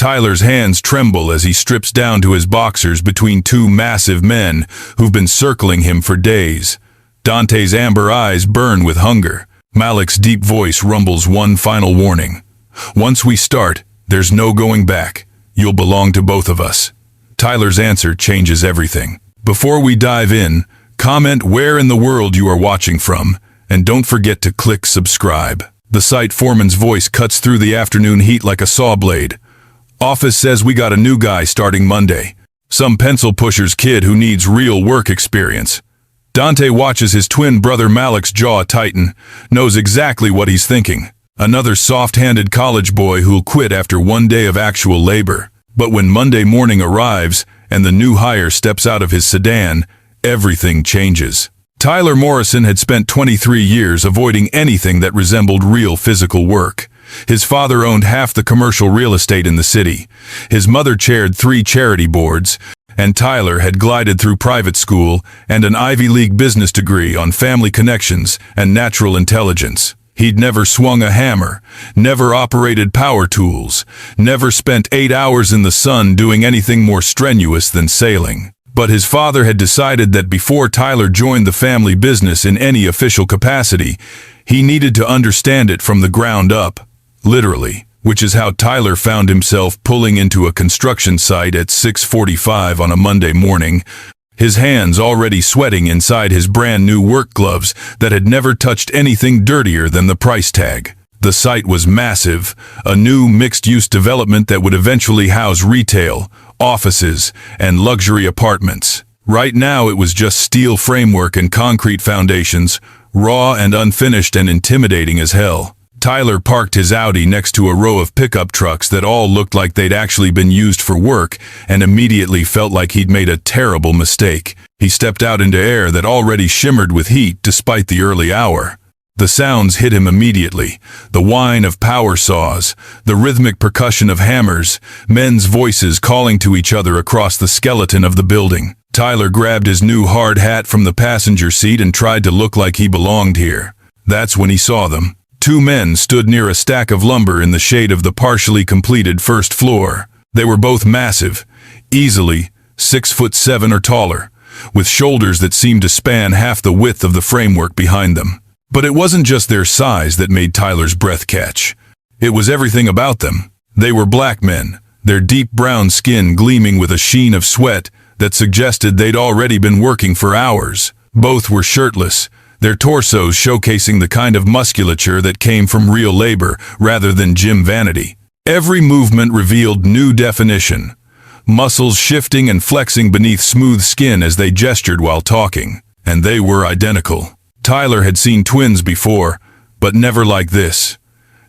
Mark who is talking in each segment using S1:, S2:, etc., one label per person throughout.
S1: Tyler's hands tremble as he strips down to his boxers between two massive men who've been circling him for days. Dante's amber eyes burn with hunger. Malik's deep voice rumbles one final warning. Once we start, there's no going back. You'll belong to both of us. Tyler's answer changes everything. Before we dive in, comment where in the world you are watching from, and don't forget to click subscribe. The site foreman's voice cuts through the afternoon heat like a saw blade. Office says we got a new guy starting Monday. Some pencil pusher's kid who needs real work experience. Dante watches his twin brother Malik's jaw tighten, knows exactly what he's thinking. Another soft-handed college boy who'll quit after one day of actual labor. But when Monday morning arrives and the new hire steps out of his sedan, everything changes. Tyler Morrison had spent 23 years avoiding anything that resembled real physical work. His father owned half the commercial real estate in the city. His mother chaired 3 charity boards, and Tyler had glided through private school and an Ivy League business degree on family connections and natural intelligence. He'd never swung a hammer, never operated power tools, never spent 8 hours in the sun doing anything more strenuous than sailing. But his father had decided that before Tyler joined the family business in any official capacity, he needed to understand it from the ground up, literally, which is how Tyler found himself pulling into a construction site at 6:45 on a Monday morning, his hands already sweating inside his brand new work gloves that had never touched anything dirtier than the price tag. The site was massive, a new mixed-use development that would eventually house retail, offices, and luxury apartments. Right now it was just steel framework and concrete foundations, raw and unfinished and intimidating as hell. Tyler parked his Audi next to a row of pickup trucks that all looked like they'd actually been used for work and immediately felt like he'd made a terrible mistake. He stepped out into air that already shimmered with heat despite the early hour. The sounds hit him immediately, the whine of power saws, the rhythmic percussion of hammers, men's voices calling to each other across the skeleton of the building. Tyler grabbed his new hard hat from the passenger seat and tried to look like he belonged here. That's when he saw them. 2 men stood near a stack of lumber in the shade of the partially completed first floor. They were both massive, easily 6'7" or taller, with shoulders that seemed to span half the width of the framework behind them. But it wasn't just their size that made Tyler's breath catch. It was everything about them. They were black men, their deep brown skin gleaming with a sheen of sweat that suggested they'd already been working for hours. Both were shirtless, their torsos showcasing the kind of musculature that came from real labor rather than gym vanity. Every movement revealed new definition, muscles shifting and flexing beneath smooth skin as they gestured while talking. And they were identical. Tyler had seen twins before, but never like this.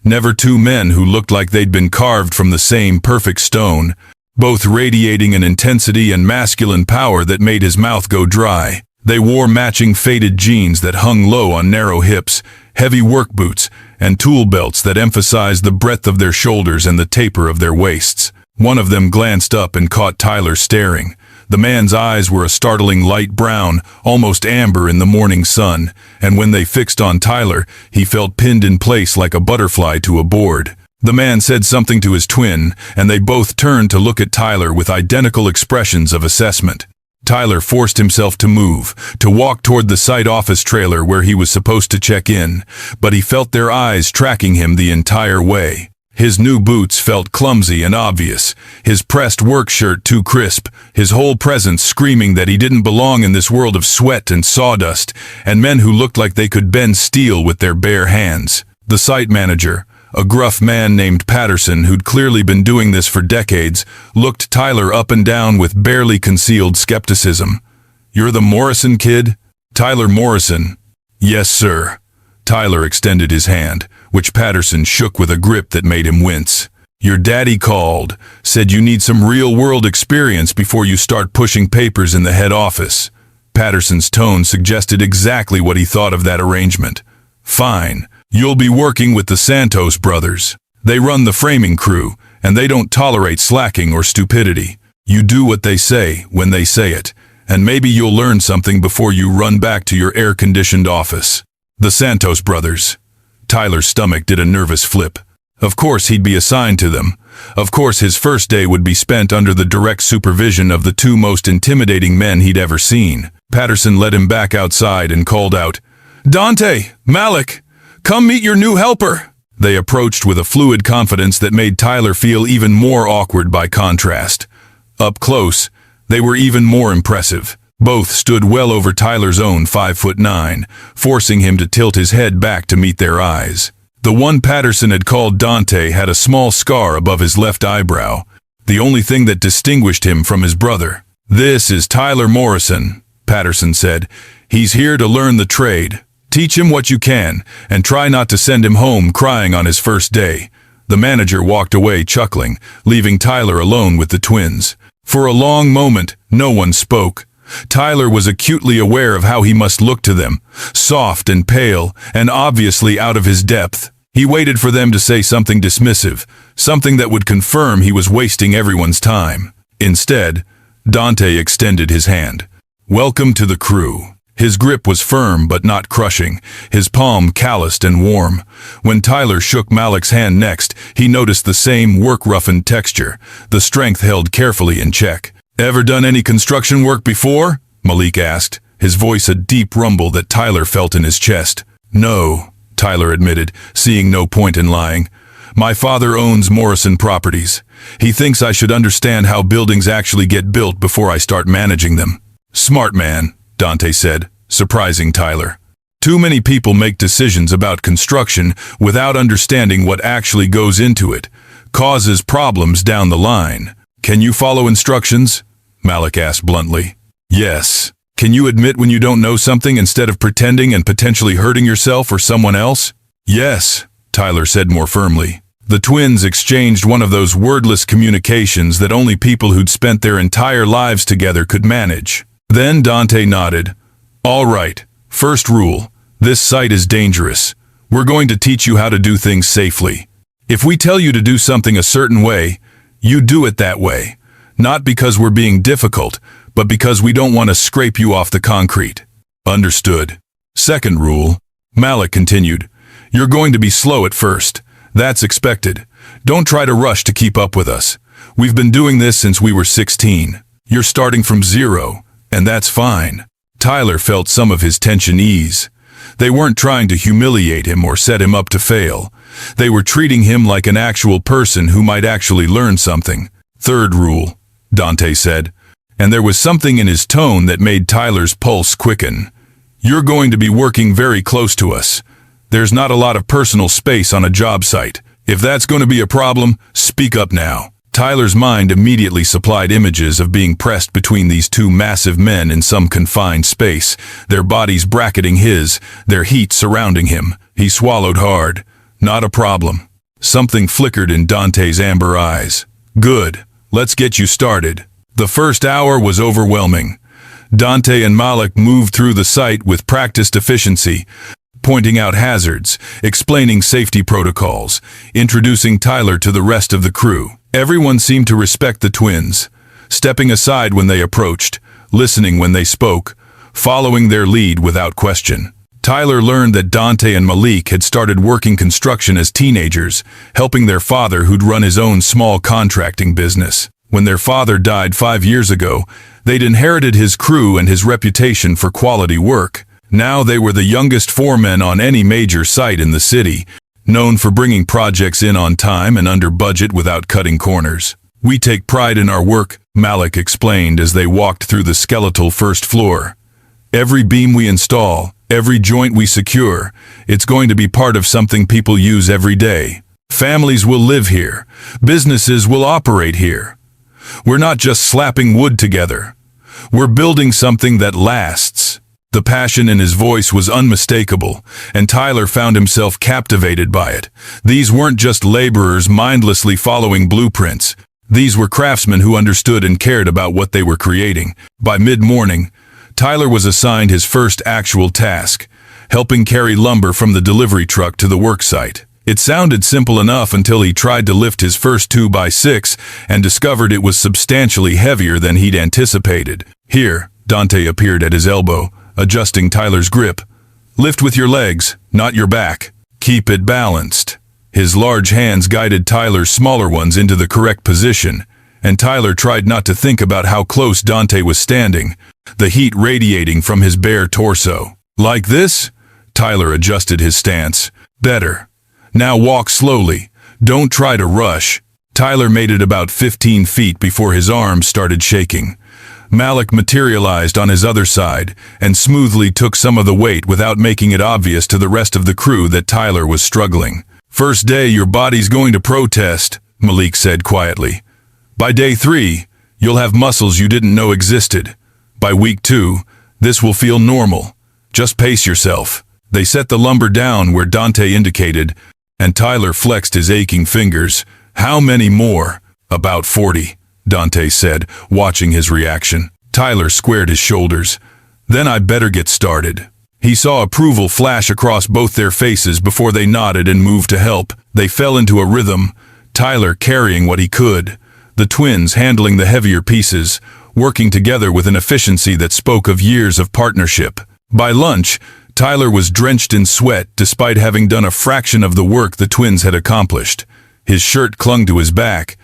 S1: Never 2 men who looked like they'd been carved from the same perfect stone, both radiating an intensity and masculine power that made his mouth go dry. They wore matching faded jeans that hung low on narrow hips, heavy work boots, and tool belts that emphasized the breadth of their shoulders and the taper of their waists. One of them glanced up and caught Tyler staring. The man's eyes were a startling light brown, almost amber in the morning sun, and when they fixed on Tyler, he felt pinned in place like a butterfly to a board. The man said something to his twin, and they both turned to look at Tyler with identical expressions of assessment. Tyler forced himself to move, to walk toward the site office trailer where he was supposed to check in, but he felt their eyes tracking him the entire way. His new boots felt clumsy and obvious, his pressed work shirt too crisp, his whole presence screaming that he didn't belong in this world of sweat and sawdust, and men who looked like they could bend steel with their bare hands. The site manager, a gruff man named Patterson who'd clearly been doing this for decades, looked Tyler up and down with barely concealed skepticism. "You're the Morrison kid?" "Tyler Morrison." "Yes, sir." Tyler extended his hand, which Patterson shook with a grip that made him wince. "Your daddy called, said you need some real-world experience before you start pushing papers in the head office." Patterson's tone suggested exactly what he thought of that arrangement. "Fine. You'll be working with the Santos brothers. They run the framing crew, and they don't tolerate slacking or stupidity. You do what they say when they say it, and maybe you'll learn something before you run back to your air-conditioned office." The Santos brothers. Tyler's stomach did a nervous flip. Of course he'd be assigned to them. Of course his first day would be spent under the direct supervision of the two most intimidating men he'd ever seen. Patterson led him back outside and called out, "Dante, Malik, come meet your new helper." They approached with a fluid confidence that made Tyler feel even more awkward by contrast. Up close, they were even more impressive. Both stood well over Tyler's own 5'9", forcing him to tilt his head back to meet their eyes. The one Patterson had called Dante had a small scar above his left eyebrow, the only thing that distinguished him from his brother. "This is Tyler Morrison," Patterson said. "He's here to learn the trade. Teach him what you can, and try not to send him home crying on his first day." The manager walked away chuckling, leaving Tyler alone with the twins. For a long moment, no one spoke. Tyler was acutely aware of how he must look to them, soft and pale, and obviously out of his depth. He waited for them to say something dismissive, something that would confirm he was wasting everyone's time. Instead, Dante extended his hand. "Welcome to the crew." His grip was firm but not crushing, his palm calloused and warm. When Tyler shook Malik's hand next, he noticed the same work-roughened texture, the strength held carefully in check. "Ever done any construction work before?" Malik asked, his voice a deep rumble that Tyler felt in his chest. "No," Tyler admitted, seeing no point in lying. "My father owns Morrison Properties. He thinks I should understand how buildings actually get built before I start managing them." "Smart man," Dante said, surprising Tyler. "Too many people make decisions about construction without understanding what actually goes into it. Causes problems down the line." "Can you follow instructions?" Malik asked bluntly. "Yes." "Can you admit when you don't know something instead of pretending and potentially hurting yourself or someone else?" "Yes," Tyler said more firmly. The twins exchanged one of those wordless communications that only people who'd spent their entire lives together could manage. Then Dante nodded. "All right, first rule. This site is dangerous. We're going to teach you how to do things safely. If we tell you to do something a certain way, you do it that way. Not because we're being difficult, but because we don't want to scrape you off the concrete." "Understood." "Second rule," Malik continued. "You're going to be slow at first. That's expected. Don't try to rush to keep up with us. We've been doing this since we were 16. You're starting from zero, and that's fine." Tyler felt some of his tension ease. They weren't trying to humiliate him or set him up to fail. They were treating him like an actual person who might actually learn something. "Third rule," Dante said, and there was something in his tone that made Tyler's pulse quicken. "You're going to be working very close to us. There's not a lot of personal space on a job site. If that's going to be a problem, speak up now." Tyler's mind immediately supplied images of being pressed between these two massive men in some confined space, their bodies bracketing his, their heat surrounding him. He swallowed hard. "Not a problem." Something flickered in Dante's amber eyes. "Good. Let's get you started." The first hour was overwhelming. Dante and Malik moved through the site with practiced efficiency, pointing out hazards, explaining safety protocols, introducing Tyler to the rest of the crew. Everyone seemed to respect the twins, stepping aside when they approached, listening when they spoke, following their lead without question. Tyler learned that Dante and Malik had started working construction as teenagers, helping their father who'd run his own small contracting business. When their father died 5 years ago, they'd inherited his crew and his reputation for quality work. Now they were the youngest foremen on any major site in the city, known for bringing projects in on time and under budget without cutting corners. "We take pride in our work," Malik explained as they walked through the skeletal first floor. "Every beam we install, every joint we secure, it's going to be part of something people use every day. Families will live here. Businesses will operate here. We're not just slapping wood together. We're building something that lasts." The passion in his voice was unmistakable, and Tyler found himself captivated by it. These weren't just laborers mindlessly following blueprints. These were craftsmen who understood and cared about what they were creating. By mid-morning, Tyler was assigned his first actual task, helping carry lumber from the delivery truck to the work site. It sounded simple enough until he tried to lift his first 2x6 and discovered it was substantially heavier than he'd anticipated. "Here," Dante appeared at his elbow, adjusting Tyler's grip. "Lift with your legs, not your back. Keep it balanced." His large hands guided Tyler's smaller ones into the correct position, and Tyler tried not to think about how close Dante was standing, the heat radiating from his bare torso. Like this? Tyler adjusted his stance. Better. Now walk slowly. Don't try to rush. Tyler made it about 15 feet before his arms started shaking. Malik materialized on his other side and smoothly took some of the weight without making it obvious to the rest of the crew that Tyler was struggling. First day, your body's going to protest, Malik said quietly. By day 3, you'll have muscles you didn't know existed. By week 2, this will feel normal. Just pace yourself. They set the lumber down where Dante indicated, and Tyler flexed his aching fingers. How many more? About 40, Dante said, watching his reaction. Tyler squared his shoulders. Then I better get started. He saw approval flash across both their faces before they nodded and moved to help. They fell into a rhythm, Tyler carrying what he could, the twins handling the heavier pieces, working together with an efficiency that spoke of years of partnership. By lunch, Tyler was drenched in sweat despite having done a fraction of the work the twins had accomplished. His shirt clung to his back.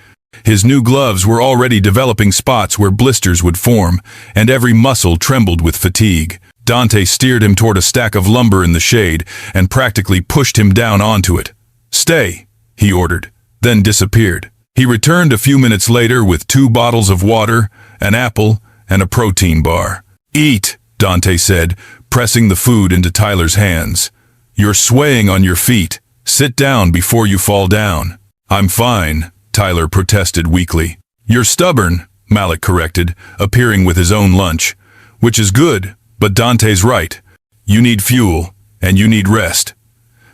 S1: His new gloves were already developing spots where blisters would form, and every muscle trembled with fatigue. Dante steered him toward a stack of lumber in the shade and practically pushed him down onto it. Stay, he ordered, then disappeared. He returned a few minutes later with 2 bottles of water, an apple, and a protein bar. Eat, Dante said, pressing the food into Tyler's hands. You're swaying on your feet. Sit down before you fall down. I'm fine, Tyler protested weakly. You're stubborn, Malik corrected, appearing with his own lunch. Which is good, but Dante's right. You need fuel, and you need rest.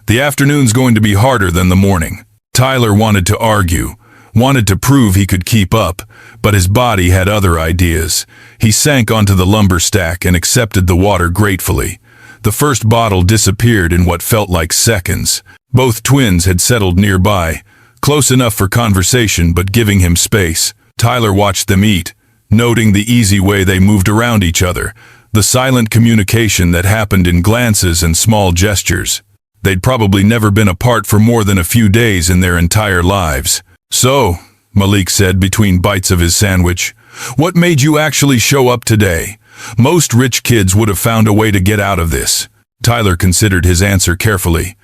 S1: The afternoon's going to be harder than the morning. Tyler wanted to argue, wanted to prove he could keep up, but his body had other ideas. He sank onto the lumber stack and accepted the water gratefully. The first bottle disappeared in what felt like seconds. Both twins had settled nearby, close enough for conversation but giving him space. Tyler watched them eat, noting the easy way they moved around each other, the silent communication that happened in glances and small gestures. They'd probably never been apart for more than a few days in their entire lives. So, Malik said between bites of his sandwich, what made you actually show up today? Most rich kids would have found a way to get out of this. Tyler considered his answer carefully.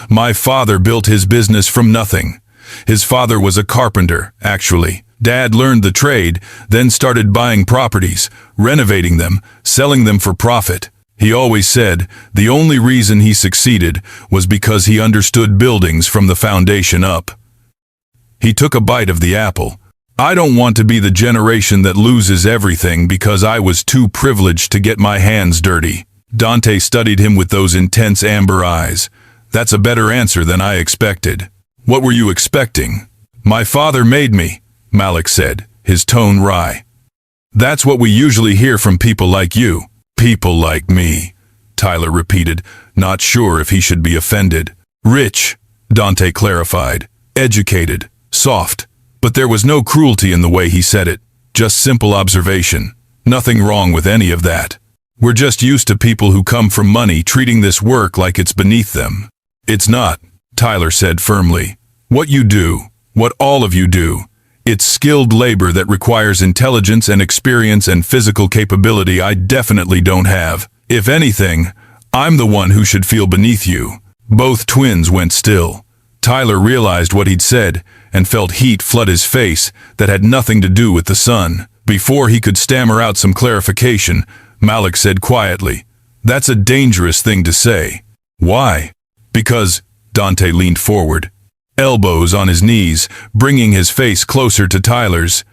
S1: My father built his business from nothing. His father was a carpenter, actually. Dad learned the trade, then started buying properties, renovating them, selling them for profit. He always said the only reason he succeeded was because he understood buildings from the foundation up. He took a bite of the apple. I don't want to be the generation that loses everything because I was too privileged to get my hands dirty. Dante studied him with those intense amber eyes. That's a better answer than I expected. What were you expecting? My father made me, Malik said, his tone wry. That's what we usually hear from people like you. People like me, Tyler repeated, not sure if he should be offended. Rich, Dante clarified. Educated, soft. But there was no cruelty in the way he said it, just simple observation. Nothing wrong with any of that. We're just used to people who come from money treating this work like it's beneath them. It's not, Tyler said firmly. What you do, what all of you do, it's skilled labor that requires intelligence and experience and physical capability I definitely don't have. If anything, I'm the one who should feel beneath you. Both twins went still. Tyler realized what he'd said and felt heat flood his face that had nothing to do with the sun. Before he could stammer out some clarification, Malik said quietly, "That's a dangerous thing to say." "Why?" "Because," Dante leaned forward, elbows on his knees, bringing his face closer to Tyler's,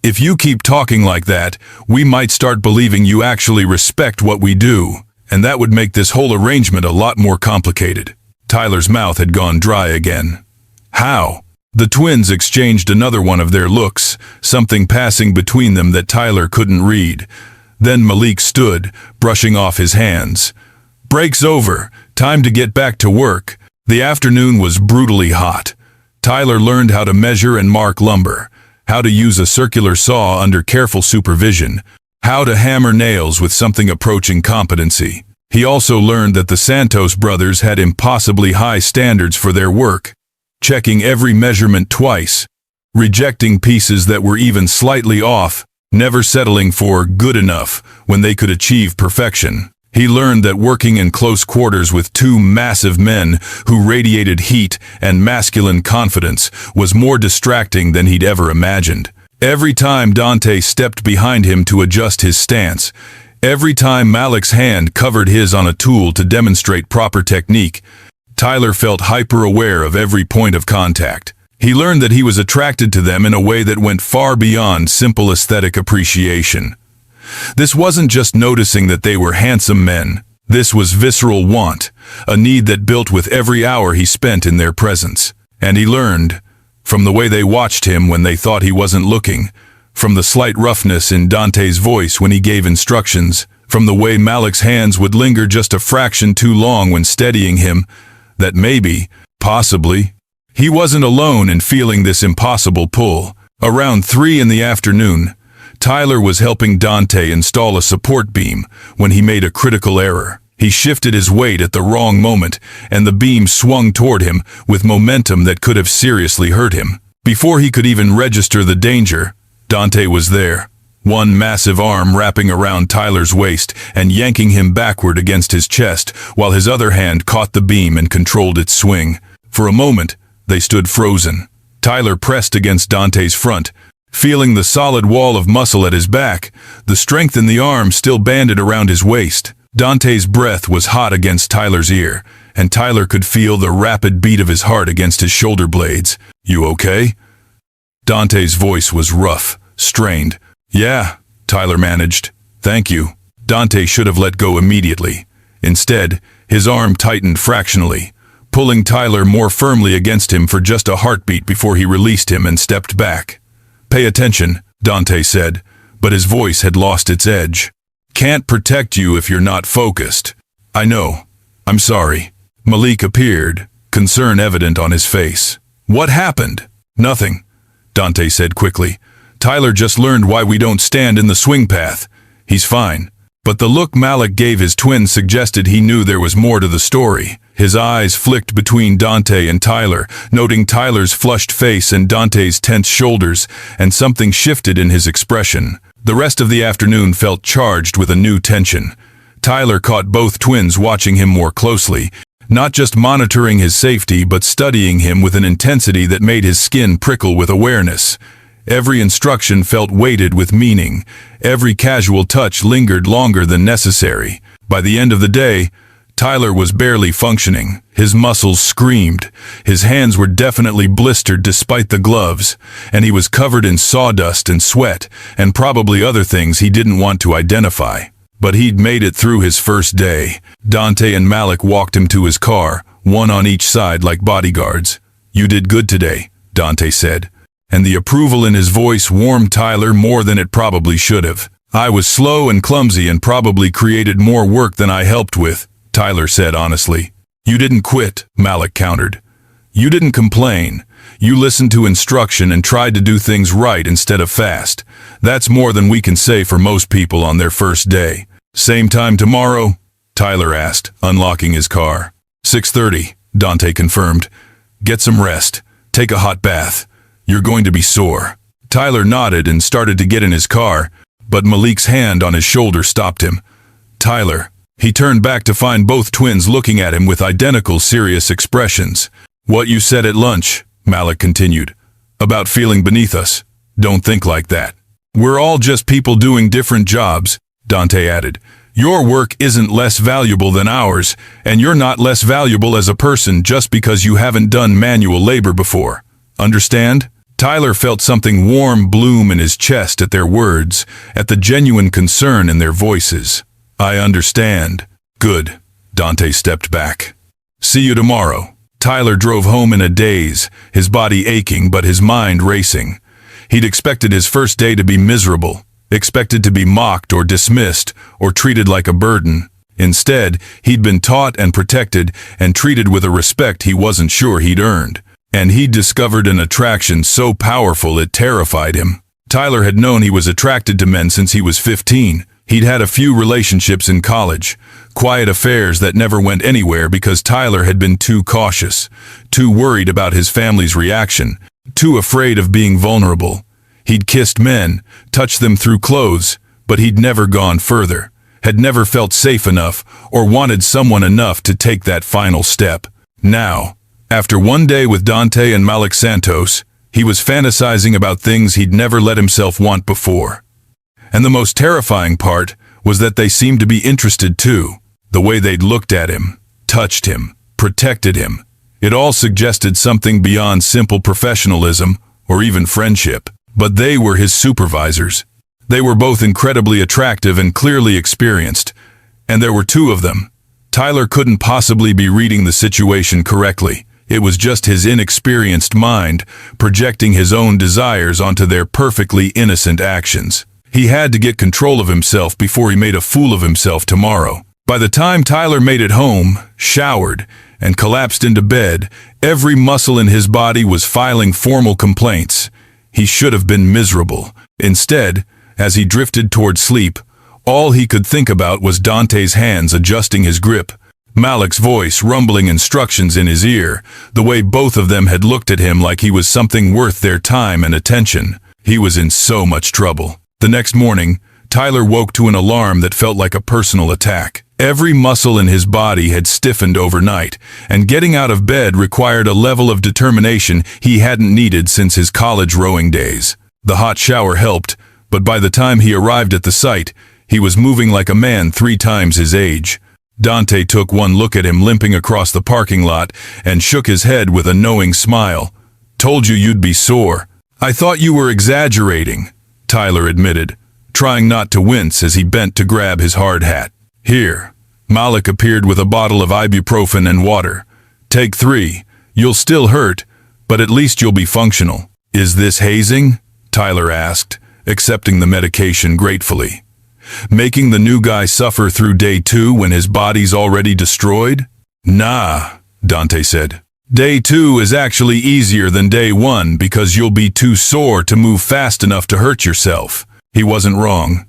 S1: "if you keep talking like that, we might start believing you actually respect what we do, and that would make this whole arrangement a lot more complicated." Tyler's mouth had gone dry again. "How?" The twins exchanged another one of their looks, something passing between them that Tyler couldn't read. Then Malik stood, brushing off his hands. "Break's over. Time to get back to work." The afternoon was brutally hot. Tyler learned how to measure and mark lumber, how to use a circular saw under careful supervision, how to hammer nails with something approaching competency. He also learned that the Santos brothers had impossibly high standards for their work. checking every measurement twice, rejecting pieces that were even slightly off, never settling for good enough when they could achieve perfection. He learned that working in close quarters with two massive men who radiated heat and masculine confidence was more distracting than he'd ever imagined. Every time Dante stepped behind him to adjust his stance, every time Malik's hand covered his on a tool to demonstrate proper technique, Tyler felt hyper-aware of every point of contact. He learned that he was attracted to them in a way that went far beyond simple aesthetic appreciation. This wasn't just noticing that they were handsome men. This was visceral want, a need that built with every hour he spent in their presence. And he learned, from the way they watched him when they thought he wasn't looking, from the slight roughness in Dante's voice when he gave instructions, from the way Malik's hands would linger just a fraction too long when steadying him, that maybe, possibly, he wasn't alone in feeling this impossible pull. Around 3 in the afternoon, Tyler was helping Dante install a support beam when he made a critical error. He shifted his weight at the wrong moment, and the beam swung toward him with momentum that could have seriously hurt him. Before he could even register the danger, Dante was there, one massive arm wrapping around Tyler's waist and yanking him backward against his chest, while his other hand caught the beam and controlled its swing. For a moment, they stood frozen. Tyler pressed against Dante's front, feeling the solid wall of muscle at his back, the strength in the arm still banded around his waist. Dante's breath was hot against Tyler's ear, and Tyler could feel the rapid beat of his heart against his shoulder blades. "You okay?" Dante's voice was rough, strained. "Yeah," Tyler managed. "Thank you." Dante should have let go immediately. Instead, his arm tightened fractionally, pulling Tyler more firmly against him for just a heartbeat before he released him and stepped back. "Pay attention," Dante said, but his voice had lost its edge. "Can't protect you if you're not focused." "I know. I'm sorry." Malik appeared, concern evident on his face. "What happened?" "Nothing," Dante said quickly. "Tyler just learned why we don't stand in the swing path. He's fine." But the look Malik gave his twin suggested he knew there was more to the story. His eyes flicked between Dante and Tyler, noting Tyler's flushed face and Dante's tense shoulders, and something shifted in his expression. The rest of the afternoon felt charged with a new tension. Tyler caught both twins watching him more closely, not just monitoring his safety but studying him with an intensity that made his skin prickle with awareness. Every instruction felt weighted with meaning. Every casual touch lingered longer than necessary. By the end of the day, Tyler was barely functioning. His muscles screamed. His hands were definitely blistered despite the gloves, and he was covered in sawdust and sweat, and probably other things he didn't want to identify. But he'd made it through his first day. Dante and Malik walked him to his car, one on each side like bodyguards. "You did good today," Dante said, and the approval in his voice warmed Tyler more than it probably should have. "I was slow and clumsy and probably created more work than I helped with," Tyler said honestly. "You didn't quit," Malik countered. "You didn't complain. You listened to instruction and tried to do things right instead of fast. That's more than we can say for most people on their first day." "Same time tomorrow?" Tyler asked, unlocking his car. 6:30, Dante confirmed. "Get some rest. Take a hot bath. You're going to be sore." Tyler nodded and started to get in his car, but Malik's hand on his shoulder stopped him. "Tyler." He turned back to find both twins looking at him with identical serious expressions. "What you said at lunch," Malik continued, "about feeling beneath us. Don't think like that. We're all just people doing different jobs," Dante added. "Your work isn't less valuable than ours, and you're not less valuable as a person just because you haven't done manual labor before. Understand?" Tyler felt something warm bloom in his chest at their words, at the genuine concern in their voices. "I understand." "Good." Dante stepped back. "See you tomorrow." Tyler drove home in a daze, his body aching but his mind racing. He'd expected his first day to be miserable, expected to be mocked or dismissed or treated like a burden. Instead, he'd been taught and protected and treated with a respect he wasn't sure he'd earned. And he'd discovered an attraction so powerful it terrified him. Tyler had known he was attracted to men since he was 15. He'd had a few relationships in college, quiet affairs that never went anywhere because Tyler had been too cautious, too worried about his family's reaction, too afraid of being vulnerable. He'd kissed men, touched them through clothes, but he'd never gone further, had never felt safe enough or wanted someone enough to take that final step. Now, after one day with Dante and Malik Santos, he was fantasizing about things he'd never let himself want before. And the most terrifying part was that they seemed to be interested too. The way they'd looked at him, touched him, protected him. It all suggested something beyond simple professionalism or even friendship. But they were his supervisors. They were both incredibly attractive and clearly experienced. And there were two of them. Tyler couldn't possibly be reading the situation correctly. It was just his inexperienced mind projecting his own desires onto their perfectly innocent actions. He had to get control of himself before he made a fool of himself tomorrow. By the time Tyler made it home, showered, and collapsed into bed, every muscle in his body was filing formal complaints. He should have been miserable. Instead, as he drifted toward sleep, all he could think about was Dante's hands adjusting his grip, Malik's voice rumbling instructions in his ear, the way both of them had looked at him like he was something worth their time and attention. He was in so much trouble. The next morning, Tyler woke to an alarm that felt like a personal attack. Every muscle in his body had stiffened overnight, and getting out of bed required a level of determination he hadn't needed since his college rowing days. The hot shower helped, but by the time he arrived at the site, he was moving like a man 3 times his age. Dante took one look at him limping across the parking lot and shook his head with a knowing smile. "Told you you'd be sore. I thought you were exaggerating," Tyler admitted, trying not to wince as he bent to grab his hard hat. "Here." Malik appeared with a bottle of ibuprofen and water. "Take 3. You'll still hurt, but at least you'll be functional." "Is this hazing?" Tyler asked, accepting the medication gratefully. "Making the new guy suffer through day 2 when his body's already destroyed?" "Nah," Dante said. "Day 2 is actually easier than day 1 because you'll be too sore to move fast enough to hurt yourself." He wasn't wrong.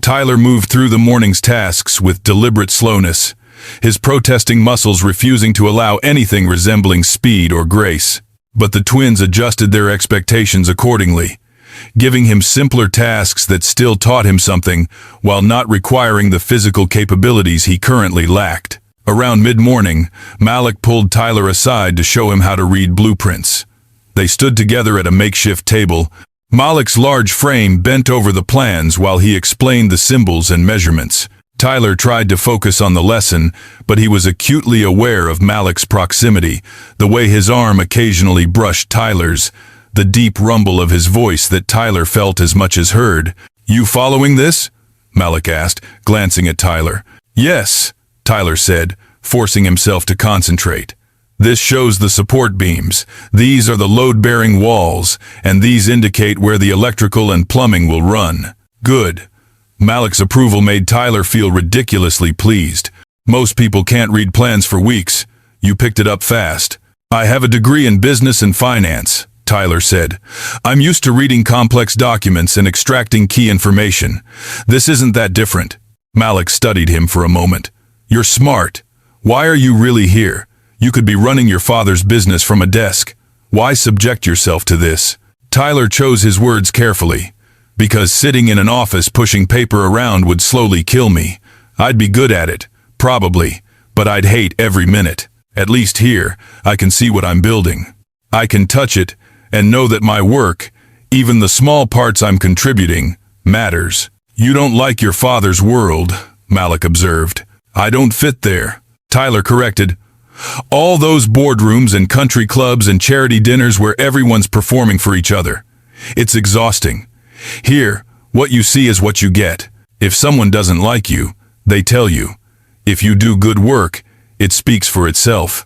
S1: Tyler moved through the morning's tasks with deliberate slowness, his protesting muscles refusing to allow anything resembling speed or grace. But the twins adjusted their expectations accordingly, giving him simpler tasks that still taught him something while not requiring the physical capabilities he currently lacked. Around mid-morning, Malik pulled Tyler aside to show him how to read blueprints. They stood together at a makeshift table. Malik's large frame bent over the plans while he explained the symbols and measurements. Tyler tried to focus on the lesson, but he was acutely aware of Malik's proximity, the way his arm occasionally brushed Tyler's, the deep rumble of his voice that Tyler felt as much as heard. "You following this?" Malik asked, glancing at Tyler. "Yes," Tyler said, forcing himself to concentrate. "This shows the support beams. These are the load-bearing walls, and these indicate where the electrical and plumbing will run." "Good." Malik's approval made Tyler feel ridiculously pleased. "Most people can't read plans for weeks. You picked it up fast." "I have a degree in business and finance," Tyler said. "I'm used to reading complex documents and extracting key information. This isn't that different." Malik studied him for a moment. "You're smart. Why are you really here? You could be running your father's business from a desk. Why subject yourself to this?" Tyler chose his words carefully. "Because sitting in an office pushing paper around would slowly kill me. I'd be good at it, probably, but I'd hate every minute. At least here, I can see what I'm building. I can touch it and know that my work, even the small parts I'm contributing, matters." "You don't like your father's world," Malik observed. "I don't fit there," Tyler corrected. "All those boardrooms and country clubs and charity dinners where everyone's performing for each other. It's exhausting. Here, what you see is what you get. If someone doesn't like you, they tell you. If you do good work, it speaks for itself.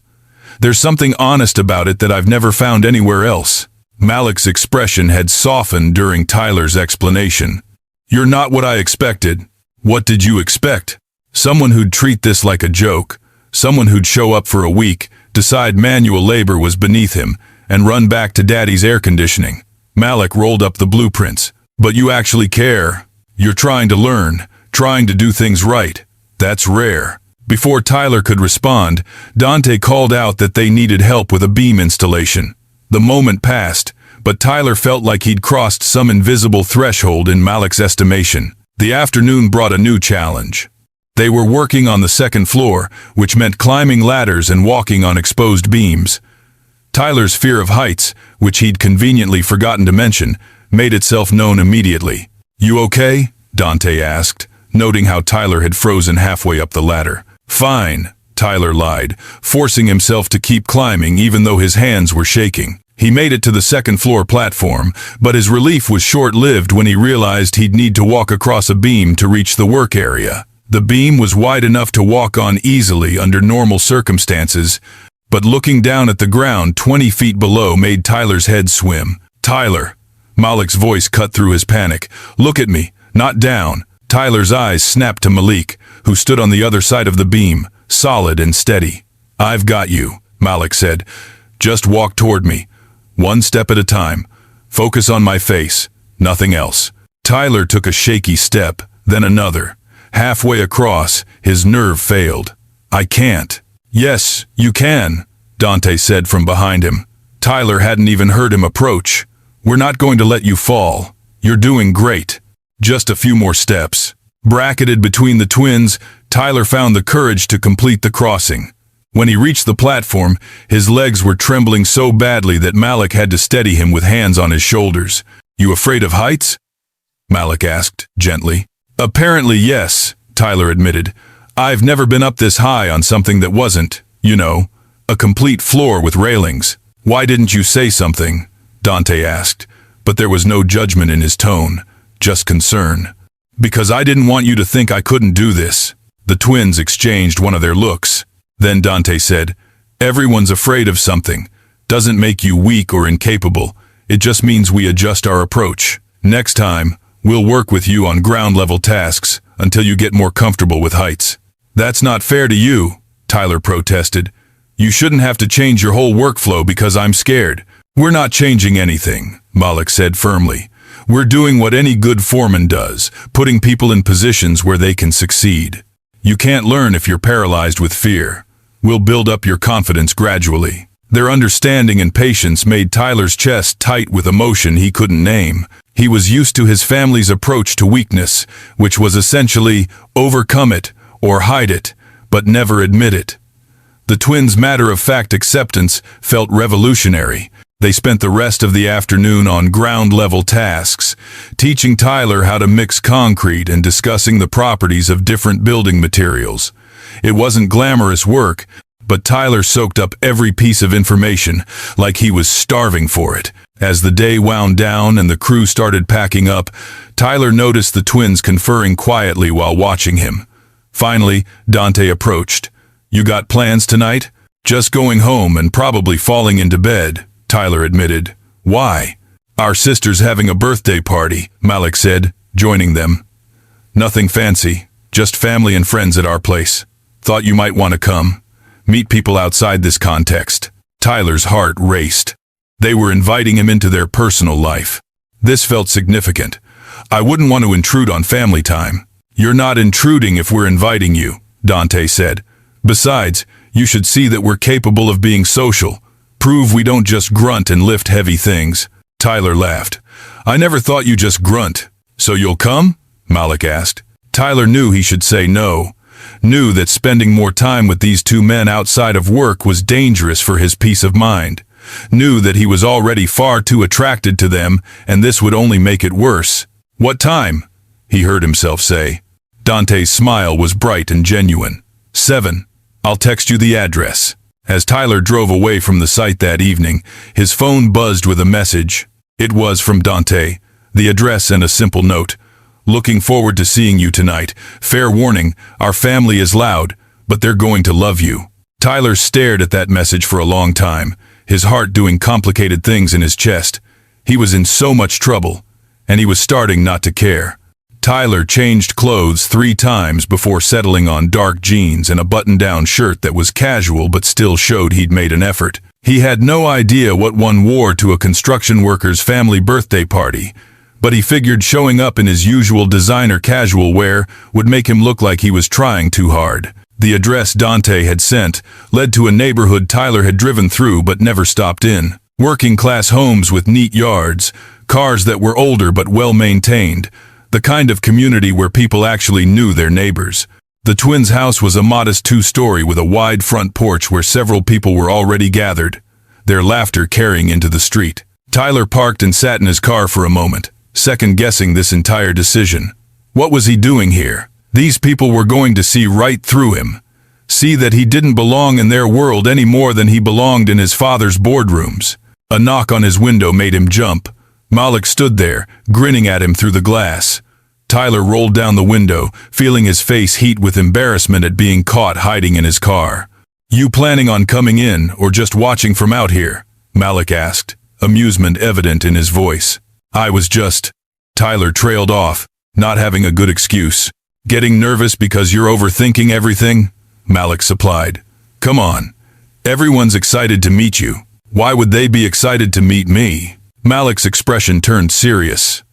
S1: There's something honest about it that I've never found anywhere else." Malik's expression had softened during Tyler's explanation. "You're not what I expected." "What did you expect?" "Someone who'd treat this like a joke. Someone who'd show up for a week, decide manual labor was beneath him, and run back to Daddy's air conditioning." Malik rolled up the blueprints. "But you actually care. You're trying to learn," trying to do things right. That's rare. Before Tyler could respond, Dante called out that they needed help with a beam installation. The moment passed, but Tyler felt like he'd crossed some invisible threshold in Malik's estimation. The afternoon brought a new challenge. They were working on the second floor, which meant climbing ladders and walking on exposed beams. Tyler's fear of heights, which he'd conveniently forgotten to mention, made itself known immediately. "You okay?" Dante asked, noting how Tyler had frozen halfway up the ladder. "Fine," Tyler lied, forcing himself to keep climbing even though his hands were shaking. He made it to the second floor platform, but his relief was short-lived when he realized he'd need to walk across a beam to reach the work area. The beam was wide enough to walk on easily under normal circumstances, but looking down at the ground 20 feet below made Tyler's head swim. "Tyler," Malik's voice cut through his panic. "Look at me, not down." Tyler's eyes snapped to Malik, who stood on the other side of the beam, solid and steady. "I've got you," Malik said. "Just walk toward me. One step at a time. Focus on my face, nothing else." Tyler took a shaky step, then another. Halfway across, his nerve failed. "I can't." "Yes, you can," Dante said from behind him. Tyler hadn't even heard him approach. "We're not going to let you fall. You're doing great. Just a few more steps." Bracketed between the twins, Tyler found the courage to complete the crossing. When he reached the platform, his legs were trembling so badly that Malik had to steady him with hands on his shoulders. "You afraid of heights?" Malik asked, gently. "Apparently yes," Tyler admitted. "I've never been up this high on something that wasn't, a complete floor with railings." "Why didn't you say something?" Dante asked, but there was no judgment in his tone, just concern. "Because I didn't want you to think I couldn't do this." The twins exchanged one of their looks. Then Dante said, "Everyone's afraid of something. Doesn't make you weak or incapable. It just means we adjust our approach. Next time, we'll work with you on ground-level tasks until you get more comfortable with heights." "That's not fair to you," Tyler protested. "You shouldn't have to change your whole workflow because I'm scared." "We're not changing anything," Malik said firmly. "We're doing what any good foreman does, putting people in positions where they can succeed. You can't learn if you're paralyzed with fear. We'll build up your confidence gradually." Their understanding and patience made Tyler's chest tight with emotion he couldn't name. He was used to his family's approach to weakness, which was essentially overcome it or hide it, but never admit it. The twins' matter-of-fact acceptance felt revolutionary. They spent the rest of the afternoon on ground-level tasks, teaching Tyler how to mix concrete and discussing the properties of different building materials. It wasn't glamorous work, but Tyler soaked up every piece of information like he was starving for it. As the day wound down and the crew started packing up, Tyler noticed the twins conferring quietly while watching him. Finally, Dante approached. "You got plans tonight?" "Just going home and probably falling into bed," Tyler admitted. "Why?" "Our sister's having a birthday party," Malik said, joining them. "Nothing fancy, just family and friends at our place. Thought you might want to come. Meet people outside this context." Tyler's heart raced. They were inviting him into their personal life. This felt significant. "I wouldn't want to intrude on family time." "You're not intruding if we're inviting you," Dante said. "Besides, you should see that we're capable of being social. Prove we don't just grunt and lift heavy things." Tyler laughed. "I never thought you just grunt. So you'll come?" Malik asked. Tyler knew he should say no. Knew that spending more time with these two men outside of work was dangerous for his peace of mind. Knew that he was already far too attracted to them, and this would only make it worse. "What time?" he heard himself say. Dante's smile was bright and genuine. 7. "I'll text you the address." As Tyler drove away from the site that evening, his phone buzzed with a message. It was from Dante, the address and a simple note. "Looking forward to seeing you tonight. Fair warning, our family is loud, but they're going to love you." Tyler stared at that message for a long time, his heart doing complicated things in his chest. He was in so much trouble, and he was starting not to care. Tyler changed clothes 3 times before settling on dark jeans and a button-down shirt that was casual but still showed he'd made an effort. He had no idea what one wore to a construction worker's family birthday party, but he figured showing up in his usual designer casual wear would make him look like he was trying too hard. The address Dante had sent led to a neighborhood Tyler had driven through but never stopped in. Working-class homes with neat yards, cars that were older but well-maintained, the kind of community where people actually knew their neighbors. The twins' house was a modest two-story with a wide front porch where several people were already gathered, their laughter carrying into the street. Tyler parked and sat in his car for a moment, second-guessing this entire decision. What was he doing here? These people were going to see right through him, see that he didn't belong in their world any more than he belonged in his father's boardrooms. A knock on his window made him jump. Malik stood there, grinning at him through the glass. Tyler rolled down the window, feeling his face heat with embarrassment at being caught hiding in his car. "You planning on coming in, or just watching from out here?" Malik asked, amusement evident in his voice. "I was just..." Tyler trailed off, not having a good excuse. "Getting nervous because you're overthinking everything?" Malik supplied. "Come on. Everyone's excited to meet you. Why would they be excited to meet me?" Malik's expression turned serious.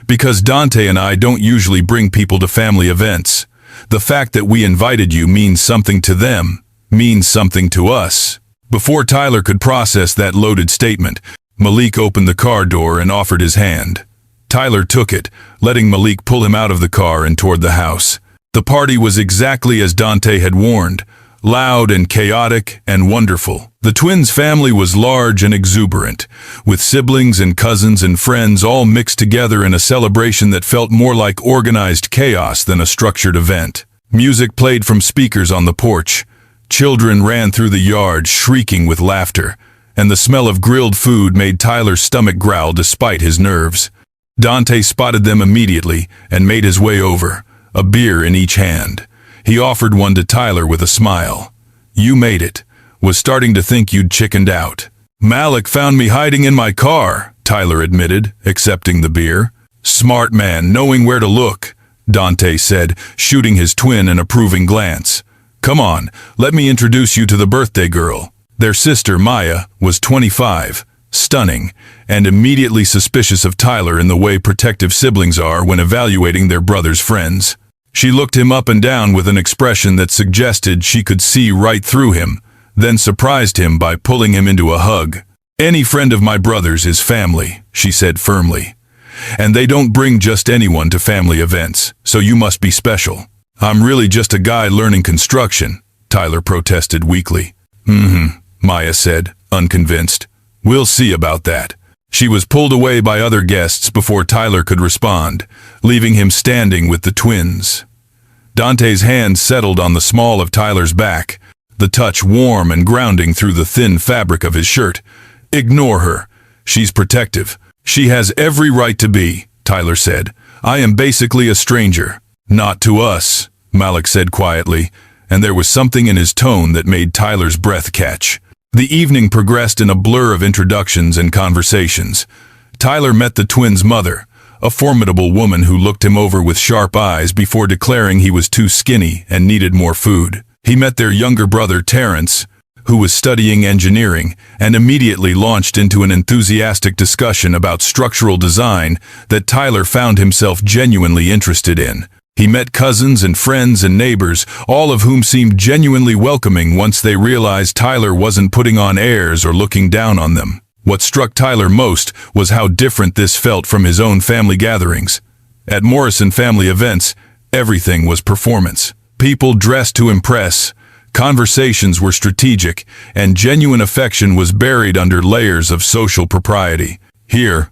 S1: "Because Dante and I don't usually bring people to family events. The fact that we invited you means something to them, means something to us." Before Tyler could process that loaded statement, Malik opened the car door and offered his hand. Tyler took it, letting Malik pull him out of the car and toward the house. The party was exactly as Dante had warned, loud and chaotic and wonderful. The twins' family was large and exuberant, with siblings and cousins and friends all mixed together in a celebration that felt more like organized chaos than a structured event. Music played from speakers on the porch. Children ran through the yard shrieking with laughter, and the smell of grilled food made Tyler's stomach growl despite his nerves. Dante spotted them immediately and made his way over, a beer in each hand. He offered one to Tyler with a smile. "You made it. Was starting to think you'd chickened out." "Malik found me hiding in my car," Tyler admitted, accepting the beer. "Smart man, knowing where to look," Dante said, shooting his twin an approving glance. "Come on, let me introduce you to the birthday girl." Their sister, Maya, was 25, stunning, and immediately suspicious of Tyler in the way protective siblings are when evaluating their brother's friends. She looked him up and down with an expression that suggested she could see right through him, then surprised him by pulling him into a hug. "Any friend of my brother's is family," she said firmly. "And they don't bring just anyone to family events, so you must be special." "I'm really just a guy learning construction," Tyler protested weakly. Maya said, unconvinced. "We'll see about that." She was pulled away by other guests before Tyler could respond, leaving him standing with the twins. Dante's hand settled on the small of Tyler's back, the touch warm and grounding through the thin fabric of his shirt. "Ignore her. She's protective. She has every right to be," Tyler said. "I am basically a stranger." "Not to us," Malik said quietly, and there was something in his tone that made Tyler's breath catch. The evening progressed in a blur of introductions and conversations. Tyler met the twins' mother, a formidable woman who looked him over with sharp eyes before declaring he was too skinny and needed more food. He met their younger brother, Terrence, who was studying engineering, and immediately launched into an enthusiastic discussion about structural design that Tyler found himself genuinely interested in. He met cousins and friends and neighbors, all of whom seemed genuinely welcoming once they realized Tyler wasn't putting on airs or looking down on them. What struck Tyler most was how different this felt from his own family gatherings. At Morrison family events, everything was performance. People dressed to impress, conversations were strategic, and genuine affection was buried under layers of social propriety. Here,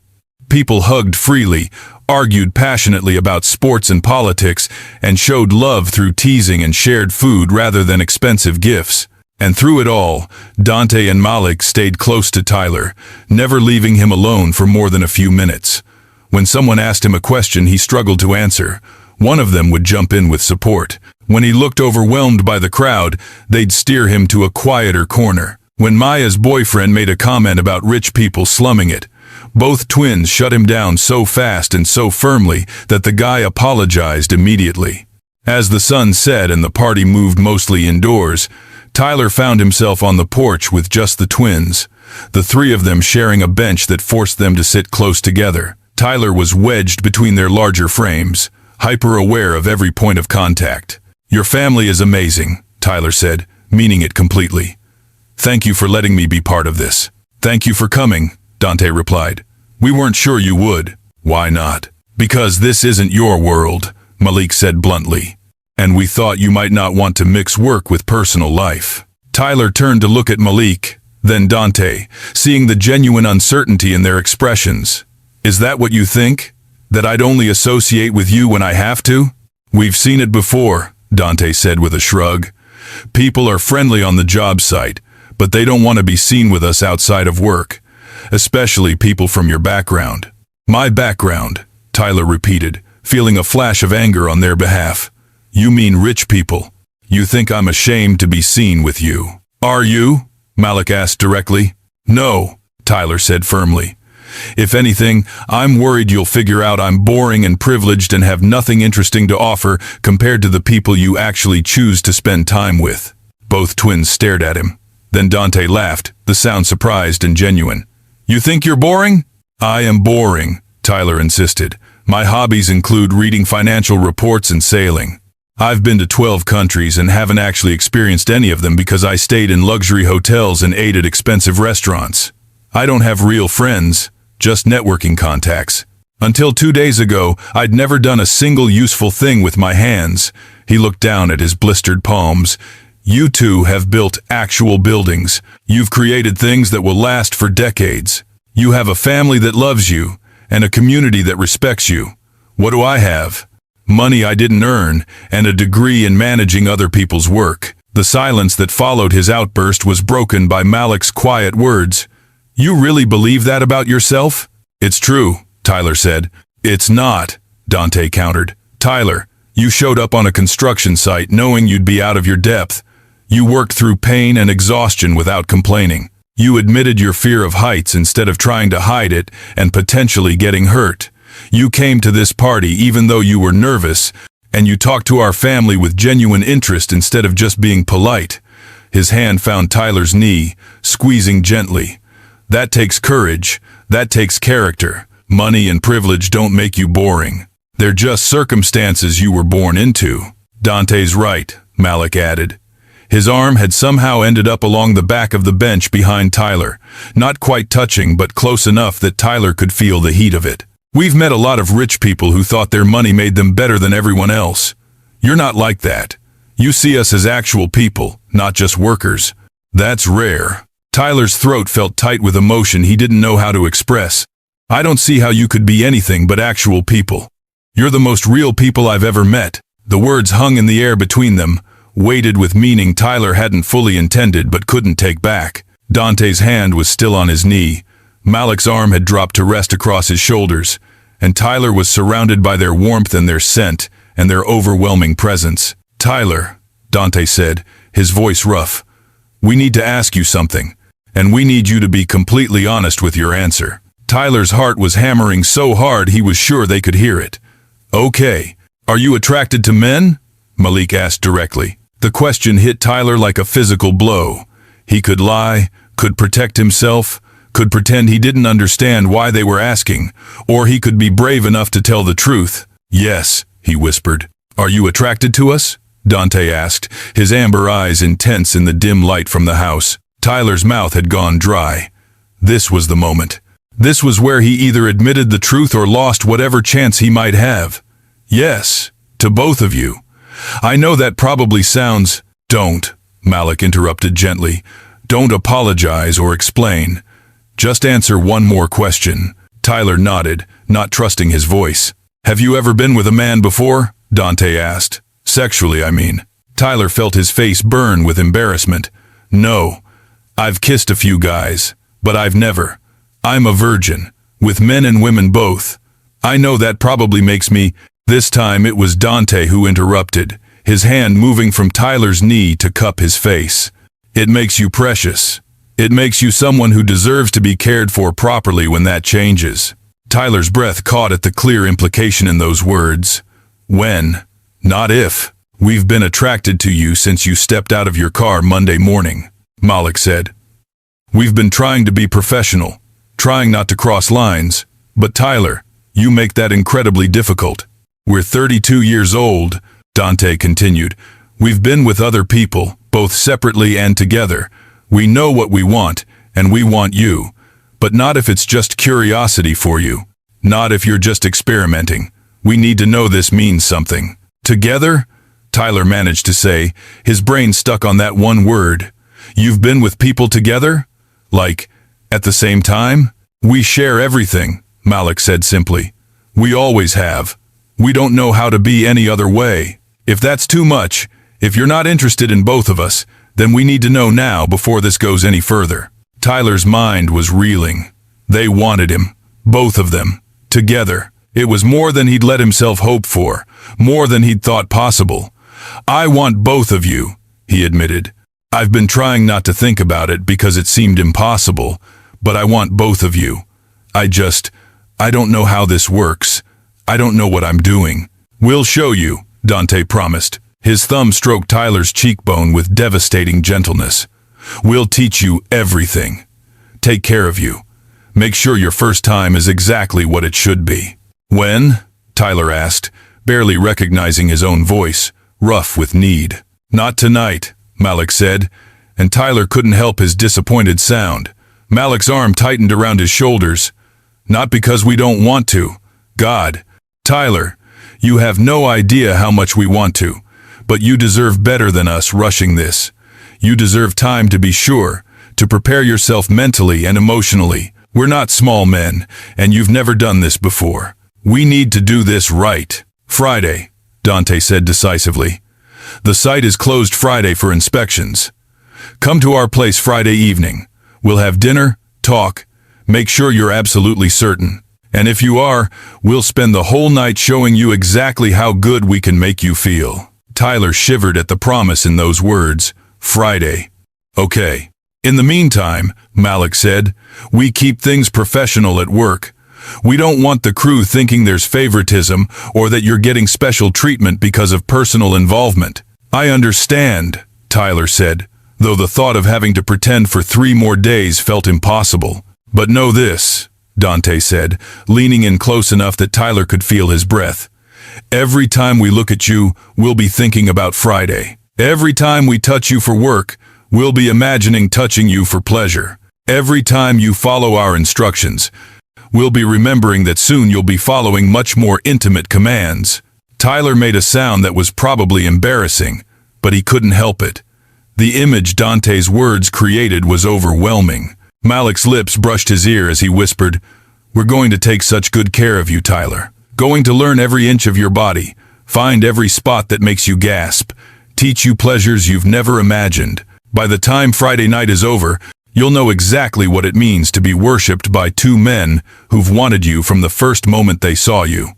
S1: people hugged freely, argued passionately about sports and politics, and showed love through teasing and shared food rather than expensive gifts. And through it all, Dante and Malik stayed close to Tyler, never leaving him alone for more than a few minutes. When someone asked him a question he struggled to answer, one of them would jump in with support. When he looked overwhelmed by the crowd, they'd steer him to a quieter corner. When Maya's boyfriend made a comment about rich people slumming it, both twins shut him down so fast and so firmly that the guy apologized immediately. As the sun set and the party moved mostly indoors, Tyler found himself on the porch with just the twins, the three of them sharing a bench that forced them to sit close together. Tyler was wedged between their larger frames, hyper-aware of every point of contact. "Your family is amazing," Tyler said, meaning it completely. "Thank you for letting me be part of this." "Thank you for coming," Dante replied. "We weren't sure you would." "Why not?" "Because this isn't your world," Malik said bluntly. "And we thought you might not want to mix work with personal life." Tyler turned to look at Malik, then Dante, seeing the genuine uncertainty in their expressions. "Is that what you think? That I'd only associate with you when I have to?" "We've seen it before," Dante said with a shrug. "People are friendly on the job site, but they don't want to be seen with us outside of work, especially people from your background." "My background," Tyler repeated, feeling a flash of anger on their behalf. "You mean rich people. You think I'm ashamed to be seen with you." "Are you?" Malik asked directly. "No," Tyler said firmly. "If anything, I'm worried you'll figure out I'm boring and privileged and have nothing interesting to offer compared to the people you actually choose to spend time with." Both twins stared at him. Then Dante laughed, the sound surprised and genuine. "You think you're boring?" "I am boring," Tyler insisted. "My hobbies include reading financial reports and sailing. I've been to 12 countries and haven't actually experienced any of them because I stayed in luxury hotels and ate at expensive restaurants. I don't have real friends, just networking contacts. Until 2 days ago, I'd never done a single useful thing with my hands." He looked down at his blistered palms. "You two have built actual buildings. You've created things that will last for decades. You have a family that loves you, and a community that respects you. What do I have? Money I didn't earn, and a degree in managing other people's work." The silence that followed his outburst was broken by Malik's quiet words. "You really believe that about yourself?" "It's true," Tyler said. "It's not," Dante countered. "Tyler, you showed up on a construction site knowing you'd be out of your depth. You worked through pain and exhaustion without complaining. You admitted your fear of heights instead of trying to hide it and potentially getting hurt. You came to this party even though you were nervous, and you talked to our family with genuine interest instead of just being polite." His hand found Tyler's knee, squeezing gently. "That takes courage. That takes character. Money and privilege don't make you boring. They're just circumstances you were born into." "Dante's right," Malik added. His arm had somehow ended up along the back of the bench behind Tyler, not quite touching but close enough that Tyler could feel the heat of it. "We've met a lot of rich people who thought their money made them better than everyone else. You're not like that. You see us as actual people, not just workers. That's rare." Tyler's throat felt tight with emotion he didn't know how to express. "I don't see how you could be anything but actual people. You're the most real people I've ever met." The words hung in the air between them, weighted with meaning Tyler hadn't fully intended but couldn't take back. Dante's hand was still on his knee. Malik's arm had dropped to rest across his shoulders, and Tyler was surrounded by their warmth and their scent and their overwhelming presence. "Tyler," Dante said, his voice rough, "we need to ask you something, and we need you to be completely honest with your answer." Tyler's heart was hammering so hard he was sure they could hear it. "Okay, are you attracted to men?" Malik asked directly. The question hit Tyler like a physical blow. He could lie, could protect himself, could pretend he didn't understand why they were asking, or he could be brave enough to tell the truth. "Yes," he whispered. "Are you attracted to us?" Dante asked, his amber eyes intense in the dim light from the house. Tyler's mouth had gone dry. This was the moment. This was where he either admitted the truth or lost whatever chance he might have. "Yes, to both of you. I know that probably sounds—" "Don't," Malik interrupted gently. "Don't apologize or explain. Just answer one more question." Tyler nodded, not trusting his voice. "Have you ever been with a man before?" Dante asked. "Sexually, I mean." Tyler felt his face burn with embarrassment. "No. I've kissed a few guys, but I've never. I'm a virgin, with men and women both. I know that probably makes me—" This time it was Dante who interrupted, his hand moving from Tyler's knee to cup his face. "It makes you precious. It makes you someone who deserves to be cared for properly when that changes." Tyler's breath caught at the clear implication in those words. "When, not if. We've been attracted to you since you stepped out of your car Monday morning," Malik said. "We've been trying to be professional, trying not to cross lines, but Tyler, You make that incredibly difficult. We're 32 years old, Dante continued. We've been with other people, both separately and together. We know what we want, and we want you. But not if it's just curiosity for you. Not if you're just experimenting. We need to know this means something. Together? Tyler managed to say, his brain stuck on that one word. You've been with people together? Like, at the same time? We share everything, Malik said simply. We always have. We don't know how to be any other way. If that's too much, if you're not interested in both of us, then we need to know now before this goes any further. Tyler's mind was reeling. They wanted him. Both of them. Together. It was more than he'd let himself hope for. More than he'd thought possible. I want both of you, he admitted. I've been trying not to think about it because it seemed impossible, but I want both of you. I don't know how this works. I don't know what I'm doing. We'll show you, Dante promised. His thumb stroked Tyler's cheekbone with devastating gentleness. We'll teach you everything. Take care of you. Make sure your first time is exactly what it should be. When? Tyler asked, barely recognizing his own voice, rough with need. Not tonight, Malik said, and Tyler couldn't help his disappointed sound. Malik's arm tightened around his shoulders. Not because we don't want to. God. Tyler, you have no idea how much we want to, but you deserve better than us rushing this. You deserve time to be sure, to prepare yourself mentally and emotionally. We're not small men, and you've never done this before. We need to do this right. Friday, Dante said decisively. The site is closed Friday for inspections. Come to our place Friday evening. We'll have dinner, talk, make sure you're absolutely certain. And if you are, we'll spend the whole night showing you exactly how good we can make you feel. Tyler shivered at the promise in those words. Friday. Okay. In the meantime, Malik said, we keep things professional at work. We don't want the crew thinking there's favoritism or that you're getting special treatment because of personal involvement. I understand, Tyler said, though the thought of having to pretend for 3 more days felt impossible. But know this, Dante said, leaning in close enough that Tyler could feel his breath. Every time we look at you, we'll be thinking about Friday. Every time we touch you for work, we'll be imagining touching you for pleasure. Every time you follow our instructions, we'll be remembering that soon you'll be following much more intimate commands. Tyler made a sound that was probably embarrassing, but he couldn't help it. The image Dante's words created was overwhelming. Malik's lips brushed his ear as he whispered, We're going to take such good care of you, Tyler. Going to learn every inch of your body, find every spot that makes you gasp, teach you pleasures you've never imagined. By the time Friday night is over, you'll know exactly what it means to be worshipped by 2 men who've wanted you from the first moment they saw you.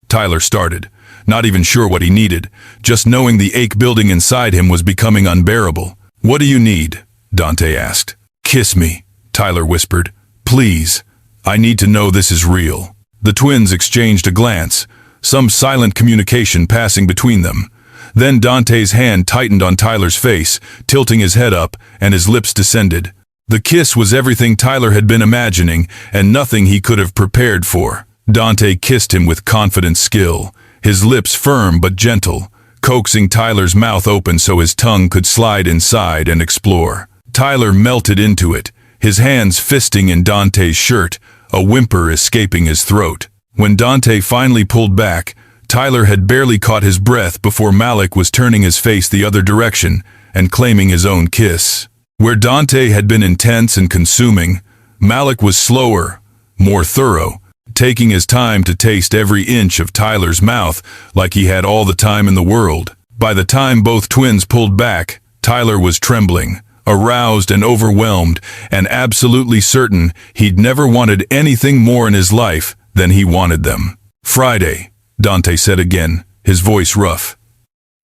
S1: Tyler started, not even sure what he needed, just knowing the ache building inside him was becoming unbearable. What do you need? Dante asked. Kiss me, Tyler whispered. Please. I need to know this is real. The twins exchanged a glance, some silent communication passing between them. Then Dante's hand tightened on Tyler's face, tilting his head up, and his lips descended. The kiss was everything Tyler had been imagining, and nothing he could have prepared for. Dante kissed him with confident skill, his lips firm but gentle, coaxing Tyler's mouth open so his tongue could slide inside and explore. Tyler melted into it, his hands fisting in Dante's shirt, a whimper escaping his throat. When Dante finally pulled back, Tyler had barely caught his breath before Malik was turning his face the other direction and claiming his own kiss. Where Dante had been intense and consuming, Malik was slower, more thorough, taking his time to taste every inch of Tyler's mouth like he had all the time in the world. By the time both twins pulled back, Tyler was trembling, aroused and overwhelmed, and absolutely certain he'd never wanted anything more in his life than he wanted them. Friday, Dante said again, his voice rough.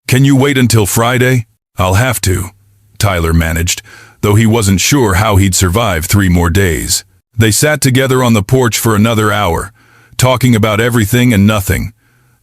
S1: Can you wait until Friday? I'll have to, Tyler managed, though he wasn't sure how he'd survive 3 more days. They sat together on the porch for another hour, talking about everything and nothing.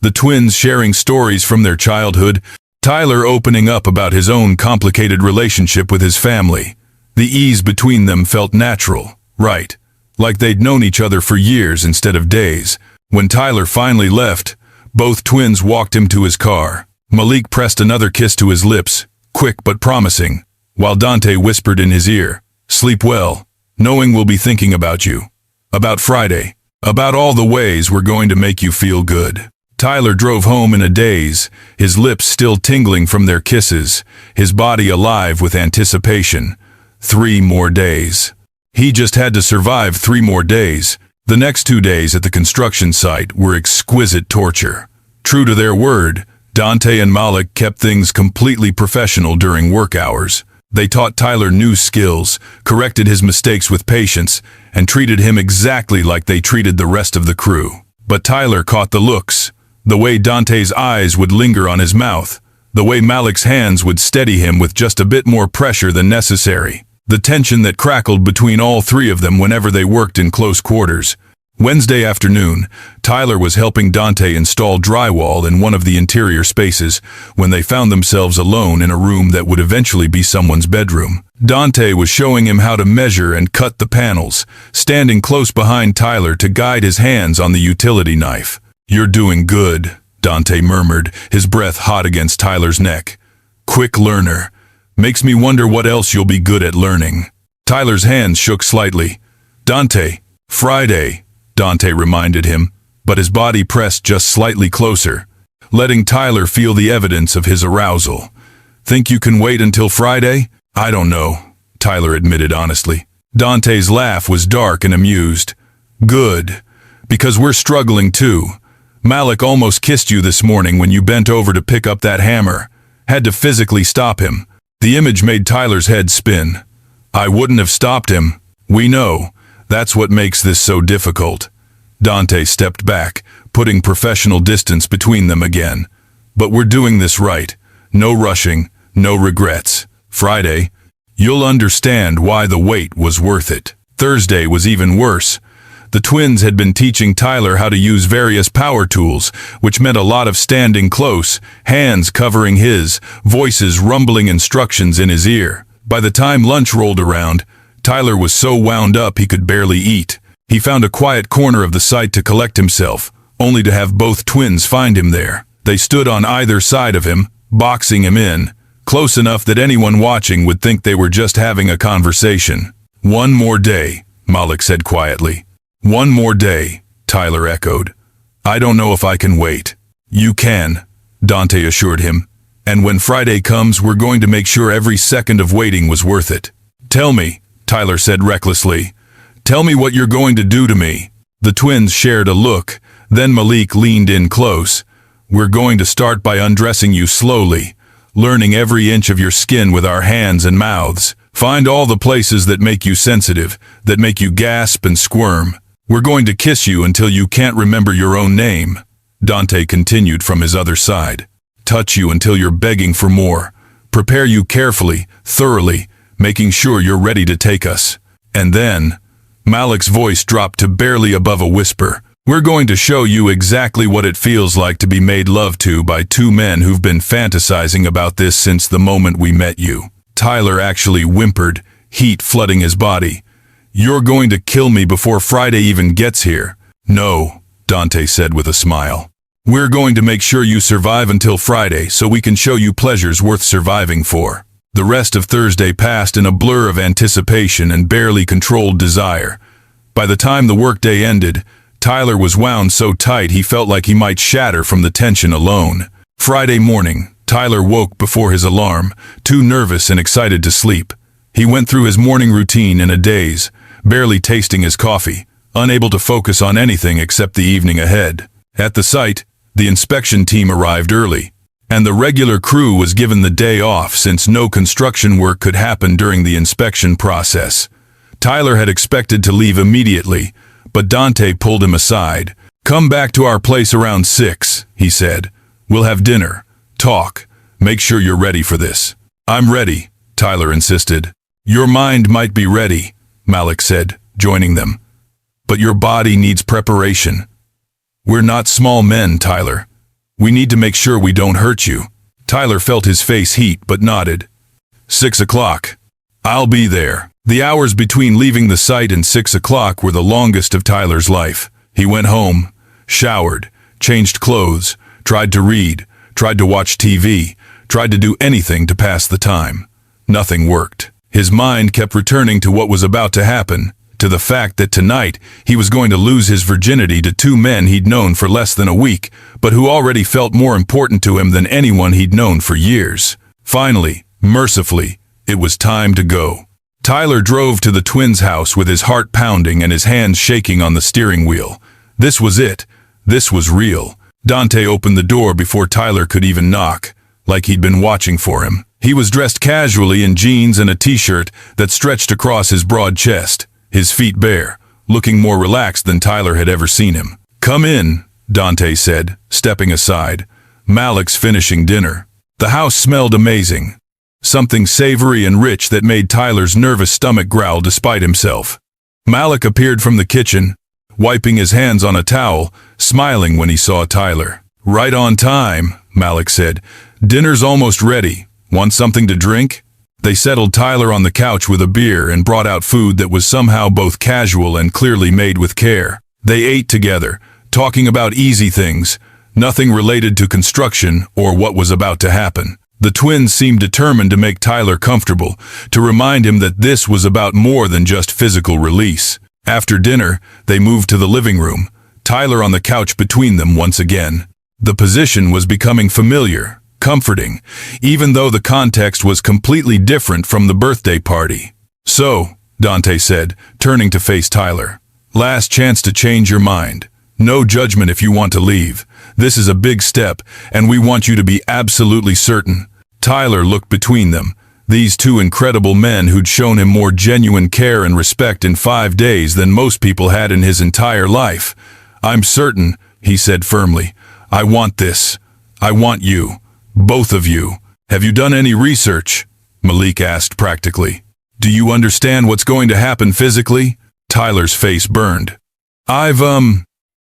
S1: The twins sharing stories from their childhood, Tyler opening up about his own complicated relationship with his family. The ease between them felt natural, right, like they'd known each other for years instead of days. When Tyler finally left, both twins walked him to his car. Malik pressed another kiss to his lips, quick but promising, while Dante whispered in his ear, "Sleep well, knowing we'll be thinking about you. About Friday. About all the ways we're going to make you feel good." Tyler drove home in a daze, his lips still tingling from their kisses, his body alive with anticipation. 3 more days. He just had to survive 3 more days. The next 2 days at the construction site were exquisite torture. True to their word, Dante and Malik kept things completely professional during work hours. They taught Tyler new skills, corrected his mistakes with patience, and treated him exactly like they treated the rest of the crew. But Tyler caught the looks, the way Dante's eyes would linger on his mouth, the way Malik's hands would steady him with just a bit more pressure than necessary, the tension that crackled between all 3 of them whenever they worked in close quarters. Wednesday afternoon, Tyler was helping Dante install drywall in one of the interior spaces when they found themselves alone in a room that would eventually be someone's bedroom. Dante was showing him how to measure and cut the panels, standing close behind Tyler to guide his hands on the utility knife. "You're doing good," Dante murmured, his breath hot against Tyler's neck. "Quick learner. Makes me wonder what else you'll be good at learning." Tyler's hands shook slightly. "Dante, Friday," Dante reminded him, but his body pressed just slightly closer, letting Tyler feel the evidence of his arousal. "Think you can wait until Friday?" "I don't know," Tyler admitted honestly. Dante's laugh was dark and amused. "Good, because we're struggling too. Malik almost kissed you this morning when you bent over to pick up that hammer. Had to physically stop him." The image made Tyler's head spin. "I wouldn't have stopped him. We know. That's what makes this so difficult." Dante stepped back, putting professional distance between them again. "But we're doing this right. No rushing, no regrets. Friday, you'll understand why the wait was worth it." Thursday was even worse. The twins had been teaching Tyler how to use various power tools, which meant a lot of standing close, hands covering his, voices rumbling instructions in his ear. By the time lunch rolled around, Tyler was so wound up he could barely eat. He found a quiet corner of the site to collect himself, only to have both twins find him there. They stood on either side of him, boxing him in, close enough that anyone watching would think they were just having a conversation. "One more day," Malik said quietly. "One more day," Tyler echoed. "I don't know if I can wait." "You can," Dante assured him. "And when Friday comes, we're going to make sure every second of waiting was worth it." "Tell me," Tyler said recklessly. "Tell me what you're going to do to me." The twins shared a look, then Malik leaned in close. "We're going to start by undressing you slowly, learning every inch of your skin with our hands and mouths. Find all the places that make you sensitive, that make you gasp and squirm. We're going to kiss you until you can't remember your own name," Dante continued from his other side. "Touch you until you're begging for more. Prepare you carefully, thoroughly, making sure you're ready to take us. And then," Malik's voice dropped to barely above a whisper, "we're going to show you exactly what it feels like to be made love to by 2 men who've been fantasizing about this since the moment we met you." Tyler actually whimpered, heat flooding his body. "You're going to kill me before Friday even gets here." "No," Dante said with a smile. "We're going to make sure you survive until Friday so we can show you pleasures worth surviving for." The rest of Thursday passed in a blur of anticipation and barely controlled desire. By the time the workday ended, Tyler was wound so tight he felt like he might shatter from the tension alone. Friday morning, Tyler woke before his alarm, too nervous and excited to sleep. He went through his morning routine in a daze, barely tasting his coffee, unable to focus on anything except the evening ahead. At the site, the inspection team arrived early, and the regular crew was given the day off since no construction work could happen during the inspection process. Tyler had expected to leave immediately, but Dante pulled him aside. "Come back to our place around 6, he said. "We'll have dinner, talk, make sure you're ready for this." "I'm ready," Tyler insisted. "Your mind might be ready," Malik said, joining them. "But your body needs preparation. We're not small men, Tyler. We need to make sure we don't hurt you." Tyler felt his face heat but nodded. 6 o'clock. "I'll be there," The hours between leaving the site and 6 o'clock were the longest of Tyler's life. He went home, showered, changed clothes, tried to read, tried to watch TV, tried to do anything to pass the time. Nothing worked. His mind kept returning to what was about to happen, to the fact that tonight he was going to lose his virginity to two men he'd known for less than a week, but who already felt more important to him than anyone he'd known for years. Finally, mercifully, it was time to go. Tyler drove to the twins' house with his heart pounding and his hands shaking on the steering wheel. This was it. This was real. Dante opened the door before Tyler could even knock, like he'd been watching for him. He was dressed casually in jeans and a t-shirt that stretched across his broad chest, his feet bare, looking more relaxed than Tyler had ever seen him. "Come in," Dante said, stepping aside. "Malik's finishing dinner." The house smelled amazing. Something savory and rich that made Tyler's nervous stomach growl despite himself. Malik appeared from the kitchen, wiping his hands on a towel, smiling when he saw Tyler. "Right on time," Malik said. "Dinner's almost ready. Want something to drink?" They settled Tyler on the couch with a beer and brought out food that was somehow both casual and clearly made with care. They ate together, talking about easy things, nothing related to construction or what was about to happen. The twins seemed determined to make Tyler comfortable, to remind him that this was about more than just physical release. After dinner, they moved to the living room, Tyler on the couch between them once again. The position was becoming familiar, comforting, even though the context was completely different from the birthday party. "So," Dante said, turning to face Tyler, "last chance to change your mind. No judgment if you want to leave. This is a big step, and we want you to be absolutely certain." Tyler looked between them, these two incredible men who'd shown him more genuine care and respect in 5 days than most people had in his entire life. "I'm certain," he said firmly. "I want this. I want you. Both of you. Have you done any research?" Malik asked practically. "Do you understand what's going to happen physically?" Tyler's face burned. "I've,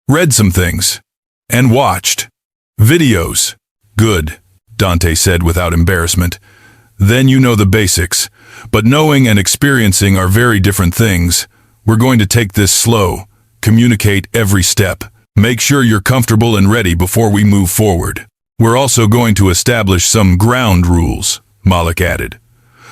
S1: read some things. And watched. Videos." "Good," Dante said without embarrassment. "Then you know the basics. But knowing and experiencing are very different things. We're going to take this slow. Communicate every step. Make sure you're comfortable and ready before we move forward. We're also going to establish some ground rules," Malik added.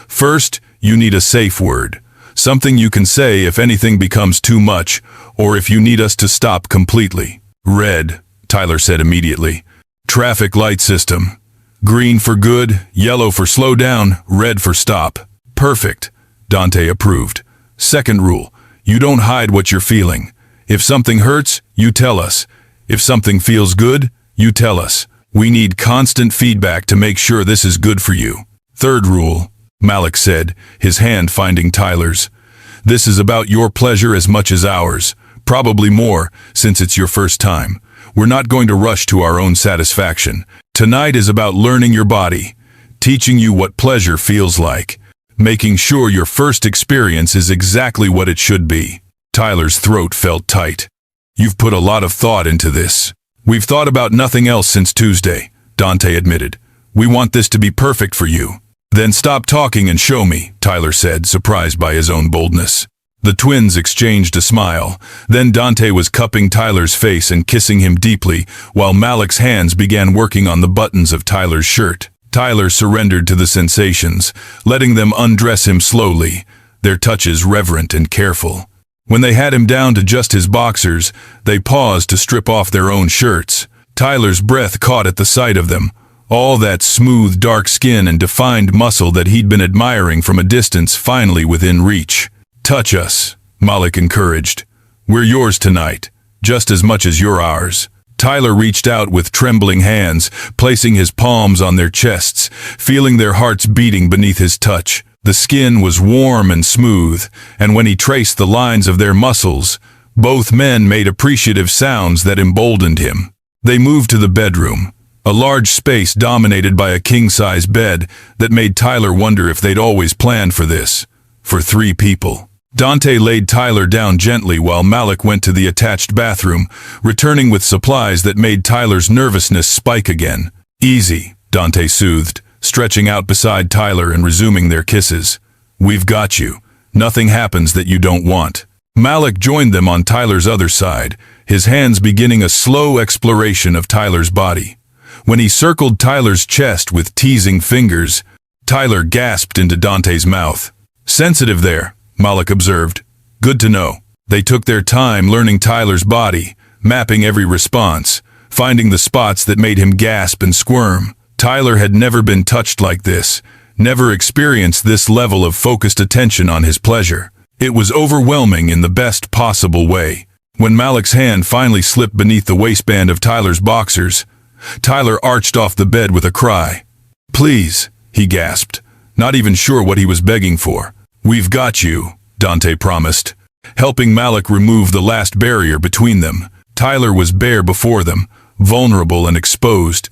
S1: "First, you need a safe word. Something you can say if anything becomes too much, or if you need us to stop completely." "Red," Tyler said immediately. "Traffic light system. Green for good, yellow for slow down, red for stop." "Perfect," Dante approved. "Second rule, you don't hide what you're feeling. If something hurts, you tell us. If something feels good, you tell us. We need constant feedback to make sure this is good for you." "Third rule," Malik said, his hand finding Tyler's. "This is about your pleasure as much as ours. Probably more, since it's your first time. We're not going to rush to our own satisfaction. Tonight is about learning your body, teaching you what pleasure feels like, making sure your first experience is exactly what it should be." Tyler's throat felt tight. "You've put a lot of thought into this." "We've thought about nothing else since Tuesday," Dante admitted. "We want this to be perfect for you." "Then stop talking and show me," Tyler said, surprised by his own boldness. The twins exchanged a smile. Then Dante was cupping Tyler's face and kissing him deeply, while Malik's hands began working on the buttons of Tyler's shirt. Tyler surrendered to the sensations, letting them undress him slowly, their touches reverent and careful. When they had him down to just his boxers, they paused to strip off their own shirts. Tyler's breath caught at the sight of them, all that smooth, dark skin and defined muscle that he'd been admiring from a distance finally within reach. "Touch us," Malik encouraged. "We're yours tonight, just as much as you're ours." Tyler reached out with trembling hands, placing his palms on their chests, feeling their hearts beating beneath his touch. The skin was warm and smooth, and when he traced the lines of their muscles, both men made appreciative sounds that emboldened him. They moved to the bedroom, a large space dominated by a king-size bed that made Tyler wonder if they'd always planned for this, for 3 people. Dante laid Tyler down gently while Malik went to the attached bathroom, returning with supplies that made Tyler's nervousness spike again. "Easy," Dante soothed, stretching out beside Tyler and resuming their kisses. "We've got you. Nothing happens that you don't want. Malik joined them on Tyler's other side, his hands beginning a slow exploration of Tyler's body. When he circled Tyler's chest with teasing fingers, Tyler gasped into Dante's mouth. "Sensitive there," Malik observed. "Good to know." They took their time learning Tyler's body, mapping every response, finding the spots that made him gasp and squirm. Tyler had never been touched like this, never experienced this level of focused attention on his pleasure. It was overwhelming in the best possible way. When Malik's hand finally slipped beneath the waistband of Tyler's boxers, Tyler arched off the bed with a cry. "Please," he gasped, not even sure what he was begging for. "We've got you," Dante promised, helping Malik remove the last barrier between them. Tyler was bare before them, vulnerable and exposed,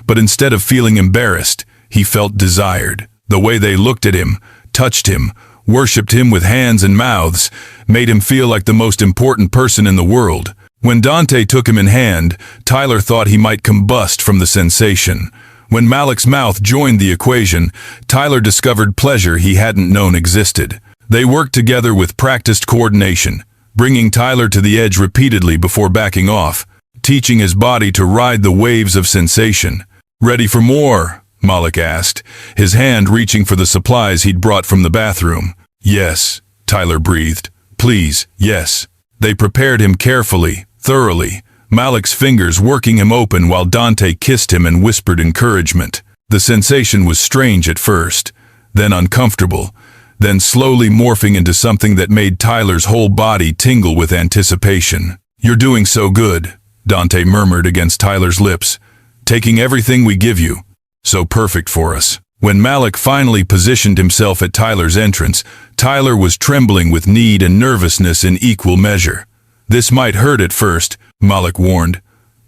S1: but instead of feeling embarrassed, he felt desired. The way they looked at him, touched him, worshipped him with hands and mouths, made him feel like the most important person in the world. When Dante took him in hand, Tyler thought he might combust from the sensation. When Malik's mouth joined the equation, Tyler discovered pleasure he hadn't known existed. They worked together with practiced coordination, bringing Tyler to the edge repeatedly before backing off, teaching his body to ride the waves of sensation. "Ready for more?" Malik asked, his hand reaching for the supplies he'd brought from the bathroom. "Yes," Tyler breathed. "Please, yes." They prepared him carefully, thoroughly, Malik's fingers working him open while Dante kissed him and whispered encouragement. The sensation was strange at first, then uncomfortable, then slowly morphing into something that made Tyler's whole body tingle with anticipation. "You're doing so good," Dante murmured against Tyler's lips, "taking everything we give you. So perfect for us." When Malik finally positioned himself at Tyler's entrance, Tyler was trembling with need and nervousness in equal measure. "This might hurt at first," Malik warned,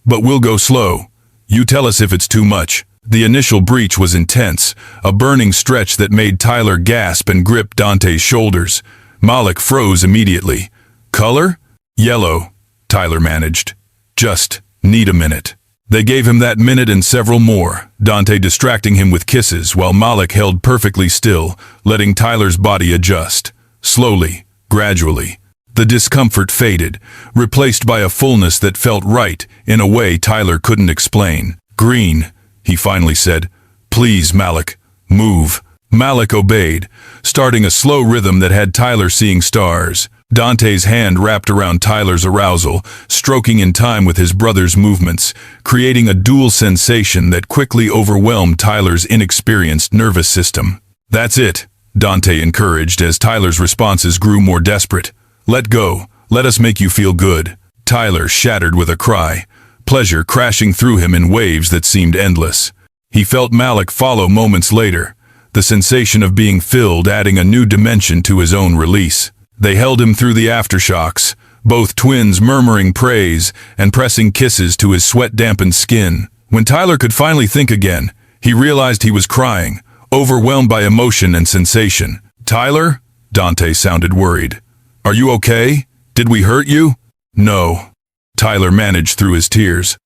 S1: "but we'll go slow. You tell us if it's too much." The initial breach was intense, a burning stretch that made Tyler gasp and grip Dante's shoulders. Malik froze immediately. "Color?" "Yellow," Tyler managed. "Just need a minute." They gave him that minute and several more, Dante distracting him with kisses while Malik held perfectly still, letting Tyler's body adjust. Slowly, gradually, the discomfort faded, replaced by a fullness that felt right in a way Tyler couldn't explain. "Green," he finally said. "Please, Malik, move." Malik obeyed, starting a slow rhythm that had Tyler seeing stars. Dante's hand wrapped around Tyler's arousal, stroking in time with his brother's movements, creating a dual sensation that quickly overwhelmed Tyler's inexperienced nervous system. "That's it," Dante encouraged as Tyler's responses grew more desperate. "Let go. Let us make you feel good." Tyler shattered with a cry, pleasure crashing through him in waves that seemed endless. He felt Malik follow moments later, the sensation of being filled adding a new dimension to his own release. They held him through the aftershocks, both twins murmuring praise and pressing kisses to his sweat-dampened skin. When Tyler could finally think again, he realized he was crying, overwhelmed by emotion and sensation. "Tyler?" Dante sounded worried. "Are you okay? Did we hurt you?" "No," Tyler managed through his tears.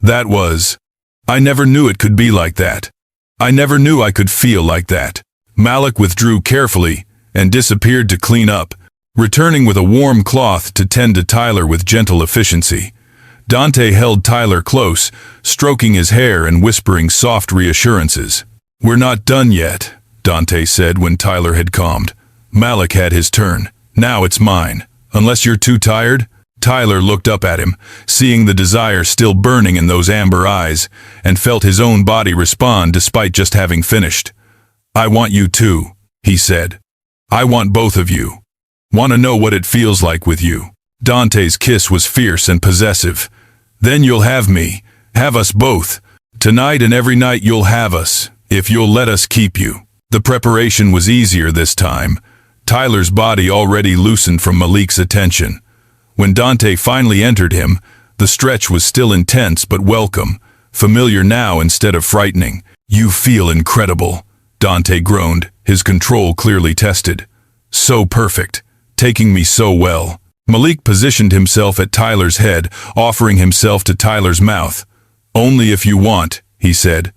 S1: I never knew it could be like that. I never knew I could feel like that." Malik withdrew carefully and disappeared to clean up, returning with a warm cloth to tend to Tyler with gentle efficiency. Dante held Tyler close, stroking his hair and whispering soft reassurances. "We're not done yet," Dante said when Tyler had calmed. Malik had his turn. "Now it's mine. Unless you're too tired?" Tyler looked up at him, seeing the desire still burning in those amber eyes, and felt his own body respond despite just having finished. "I want you too," he said. "I want both of you. Want to know what it feels like with you." Dante's kiss was fierce and possessive. "Then you'll have me, have us both. Tonight and every night you'll have us, if you'll let us keep you." The preparation was easier this time, Tyler's body already loosened from Malik's attention. When Dante finally entered him, the stretch was still intense but welcome, familiar now instead of frightening. "You feel incredible," Dante groaned, his control clearly tested. "So perfect. Taking me so well." Malik positioned himself at Tyler's head, offering himself to Tyler's mouth. "Only if you want," he said.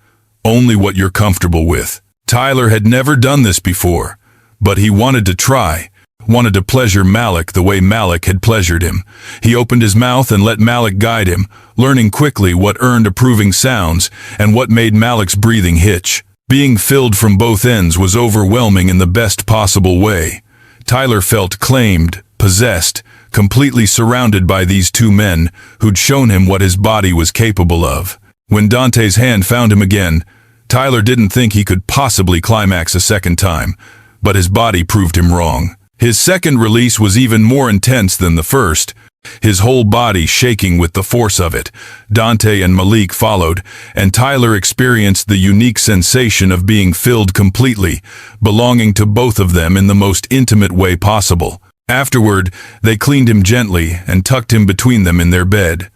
S1: "Only what you're comfortable with." Tyler had never done this before, but he wanted to try. wanted to pleasure Malik the way Malik had pleasured him. He opened his mouth and let Malik guide him, learning quickly what earned approving sounds and what made Malik's breathing hitch. Being filled from both ends was overwhelming in the best possible way. Tyler felt claimed, possessed, completely surrounded by these two men who'd shown him what his body was capable of. When Dante's hand found him again, Tyler didn't think he could possibly climax a second time, but his body proved him wrong. His second release was even more intense than the first, his whole body shaking with the force of it. Dante and Malik followed, and Tyler experienced the unique sensation of being filled completely, belonging to both of them in the most intimate way possible. Afterward, they cleaned him gently and tucked him between them in their bed.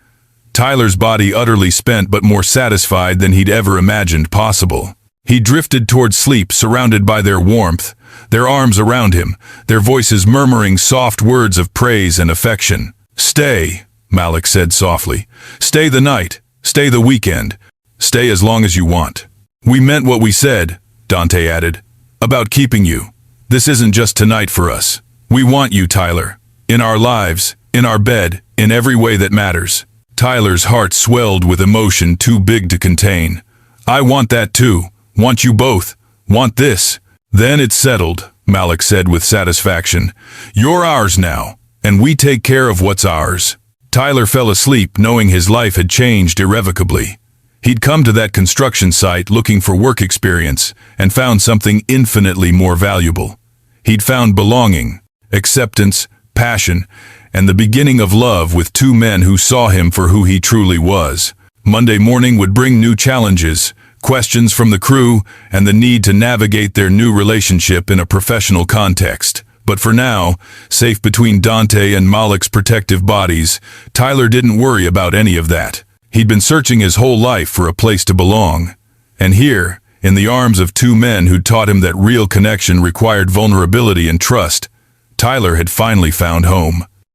S1: Tyler's body utterly spent but more satisfied than he'd ever imagined possible. He drifted toward sleep, surrounded by their warmth, their arms around him, their voices murmuring soft words of praise and affection. "Stay," Malik said softly. "Stay the night. Stay the weekend. Stay as long as you want." "We meant what we said," Dante added, "about keeping you. This isn't just tonight for us. We want you, Tyler. In our lives, in our bed, in every way that matters." Tyler's heart swelled with emotion too big to contain. "I want that too. Want you both. Want this." "Then it's settled," Malik said with satisfaction. "You're ours now, and we take care of what's ours." Tyler fell asleep knowing his life had changed irrevocably. He'd come to that construction site looking for work experience and found something infinitely more valuable. He'd found belonging, acceptance, passion, and the beginning of love with two men who saw him for who he truly was. Monday morning would bring new challenges, questions from the crew, and the need to navigate their new relationship in a professional context. But for now, safe between Dante and Malik's protective bodies, Tyler didn't worry about any of that. He'd been searching his whole life for a place to belong. And here, in the arms of two men who'd taught him that real connection required vulnerability and trust, Tyler had finally found home.